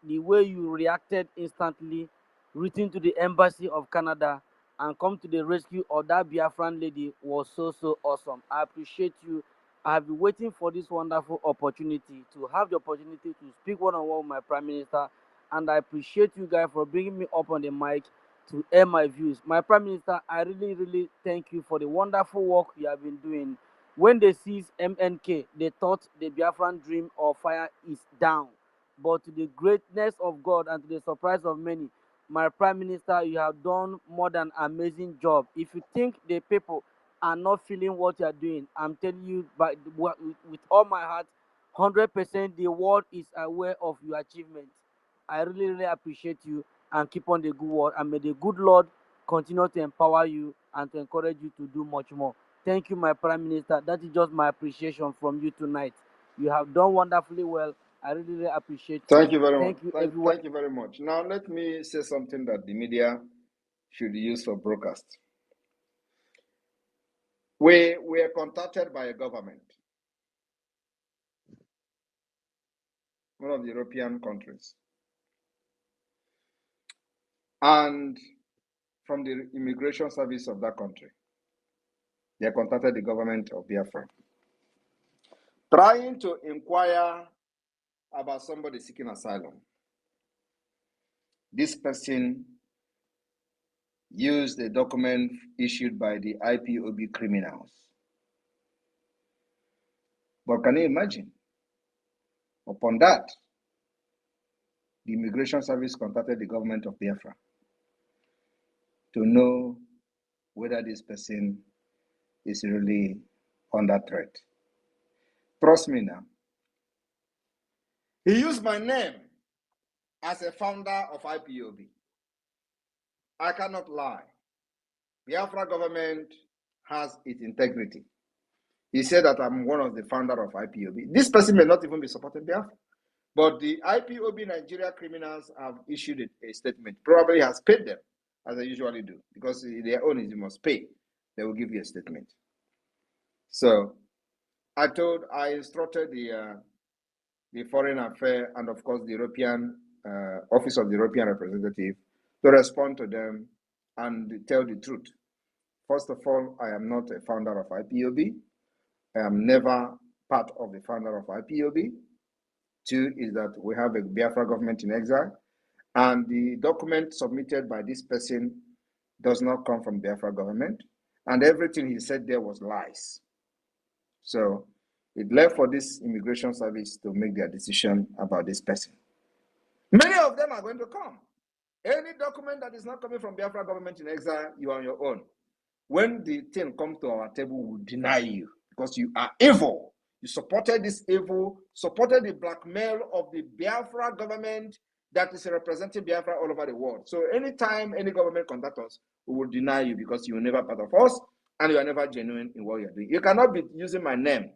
The way you reacted instantly, written to the Embassy of Canada, and come to the rescue of that Biafran lady was so awesome. I appreciate you. I have been waiting for this wonderful opportunity to have the opportunity to speak one-on-one with my Prime Minister, and I appreciate you guys for bringing me up on the mic to air my views. My Prime Minister, I really thank you for the wonderful work you have been doing. When they seized MNK, they thought the Biafran dream of fire is down. But to the greatness of God and to the surprise of many, my Prime Minister, you have done more than amazing job. If you think the people are not feeling what you are doing, I'm telling you with all my heart, 100% the world is aware of your achievement. I really appreciate you and keep on the good work. And may the good Lord continue to empower you and to encourage you to do much more. Thank you, my Prime Minister. That is just my appreciation from you tonight. You have done wonderfully well. I really appreciate you. Thank you very much. Thank you, everyone. Thank you very much. Now, let me say something that the media should use for broadcast. We were contacted by a government, one of the European countries, and from the immigration service of that country, they contacted the government of Biafra, trying to inquire about somebody seeking asylum. This person used a document issued by the IPOB criminals. But can you imagine? Upon that, the immigration service contacted the government of Biafra to know whether this person is really under threat. Trust me now. He used my name as a founder of IPOB. I cannot lie. Biafra government has its integrity. He said that I'm one of the founder of IPOB. This person may not even be supporting Biafra, but the IPOB Nigeria criminals have issued a statement. Probably has paid them, as they usually do, because their own is you must pay. They will give you a statement. So I instructed the Foreign Affairs and of course the European Office of the European Representative to respond to them and tell the truth. First of all, I am not a founder of IPOB. I am never part of the founder of IPOB. Two is that we have a Biafra government in exile, and the document submitted by this person does not come from Biafra government, and everything he said there was lies. So it left for this immigration service to make their decision about this person. Many of them are going to come. Any document that is not coming from Biafra government in exile, you are on your own. When the thing comes to our table, we will deny you because you are evil. You supported this evil, supported the blackmail of the Biafra government that is representing Biafra all over the world. So anytime any government contacts us, we will deny you because you are never part of us and you are never genuine in what you are doing. You cannot be using my name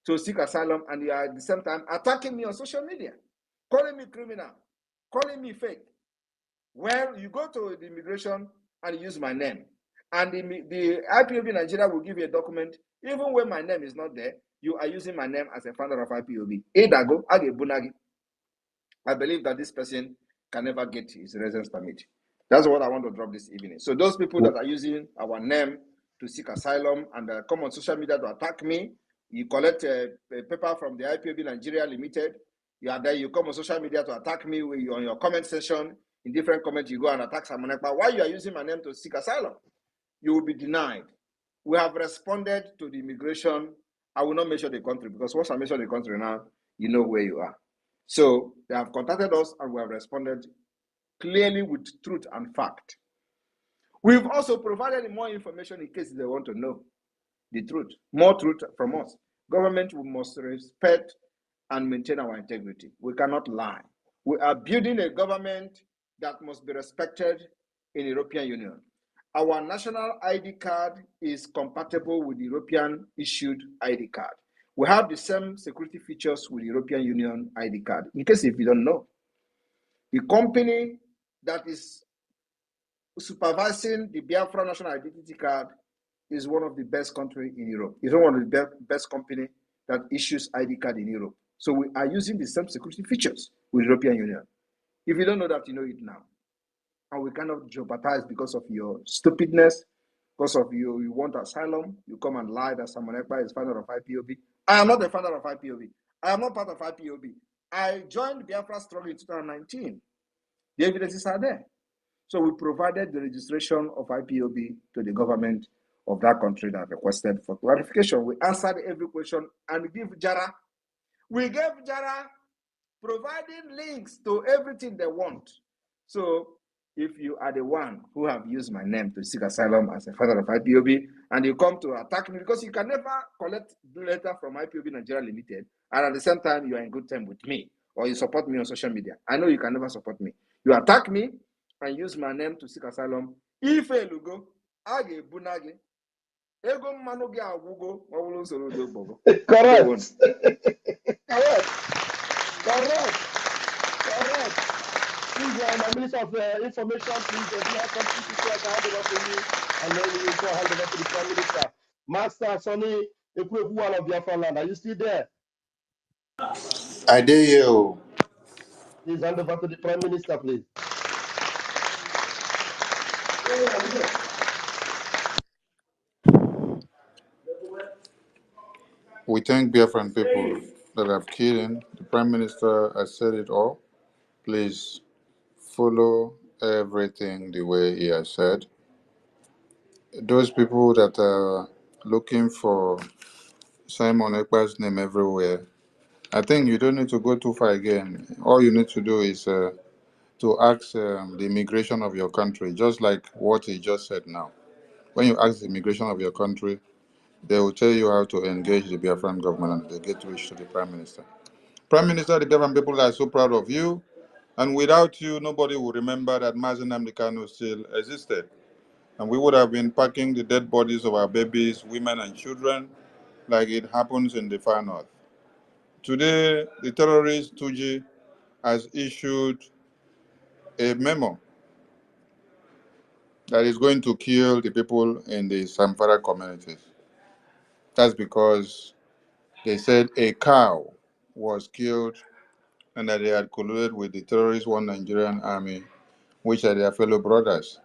to seek asylum and you are at the same time attacking me on social media, calling me criminal, calling me fake. Well, you go to the immigration and use my name. And the IPOB Nigeria will give you a document, even when my name is not there, you are using my name as a founder of IPOB. I believe that this person can never get his residence permit. That's what I want to drop this evening. So those people that are using our name to seek asylum and come on social media to attack me, you collect a paper from the IPOB Nigeria Limited, you are there, you come on social media to attack me on your comment section, in different comments, you go and attack Simon Ekpa. Why you are using my name to seek asylum? You will be denied. We have responded to the immigration. I will not mention the country because once I mention the country now, you know where you are. So they have contacted us and we have responded clearly with truth and fact. We've also provided more information in case they want to know the truth, more truth from us. Government, we must respect and maintain our integrity. We cannot lie. We are building a government that must be respected in the European Union. Our national ID card is compatible with the European issued ID card. We have the same security features with the European Union ID card. In case if you don't know, the company that is supervising the Biafra national identity card is one of the best countries in Europe. It's one of the best company that issues ID card in Europe. So we are using the same security features with the European Union. If you don't know that, you know it now. And we cannot jeopardize because of your stupidness, because of you want asylum, you come and lie that Simon Ekpa is founder of IPOB. I am not the founder of IPOB. I am not part of IPOB. I joined Biafra struggle in 2019. The evidences are there. So we provided the registration of IPOB to the government of that country that requested for clarification. We answered every question and give Jara. We gave Jara providing links to everything they want. So if you are the one who have used my name to seek asylum as a father of IPOB and you come to attack me because you can never collect the letter from IPOB Nigeria Limited and at the same time you are in good terms with me or you support me on social media. I know you can never support me. You attack me and use my name to seek asylum. If you go, age bunage, ego manu ge agugo, wawulu solo do bogo. Correct. Correct. Correct. Correct. Please, my Minister of Information, please, if you have something to say, I can hand over to you, and then we will go hand over to the Prime Minister. Master Sonny Ekwebuwan of Biafra land, are you still there? I dare you. Please hand over to the Prime Minister, please. We thank Biafran people that have killed him. The Prime Minister has said it all. Please follow everything the way he has said. Those people that are looking for Simon Ekpa's name everywhere, I think you don't need to go too far again. All you need to do is to ask the immigration of your country, just like what he just said now. When you ask the immigration of your country, they will tell you how to engage the Biafran government and they get reach to the Prime Minister. Prime Minister, the Biafran people are so proud of you. And without you, nobody will remember that Mazi Nnamdi Kanu still existed. And we would have been packing the dead bodies of our babies, women, and children like it happens in the far north. Today, the terrorist Tuji has issued a memo that is going to kill the people in the Samfara communities. That's because they said a cow was killed and that they had colluded with the terrorist One Nigerian Army, which are their fellow brothers.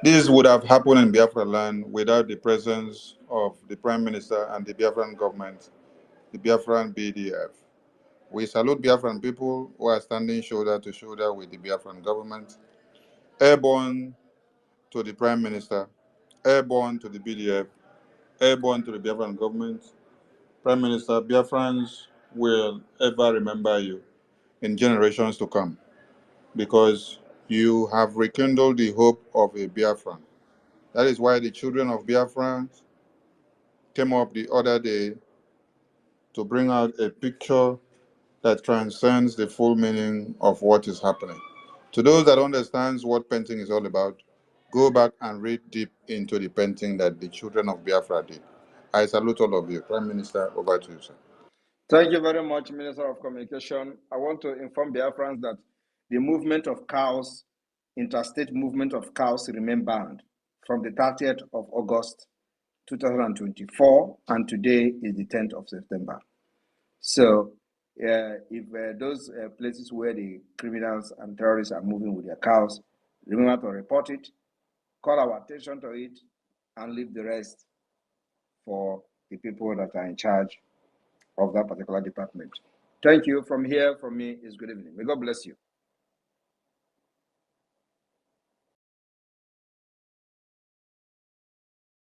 This would have happened in Biafra land without the presence of the Prime Minister and the Biafran government, the Biafran BDF. We salute Biafran people who are standing shoulder to shoulder with the Biafran government, airborne to the Prime Minister, airborne to the BDF, airborne to the Biafran government. Prime Minister, Biafrans will ever remember you in generations to come because you have rekindled the hope of a Biafran. That is why the children of Biafra came up the other day to bring out a picture that transcends the full meaning of what is happening. To those that understands what painting is all about, go back and read deep into the painting that the children of Biafra did. I salute all of you. Prime Minister, over to you, sir. Thank you very much, Minister of Communication. I want to inform Biafrans that the movement of cows, interstate movement of cows, remain banned from the 30th of August 2024, and today is the 10th of September. So if those places where the criminals and terrorists are moving with their cows, remember to report it, call our attention to it, and leave the rest for the people that are in charge of that particular department. Thank you. From here, from me, is good evening. May God bless you.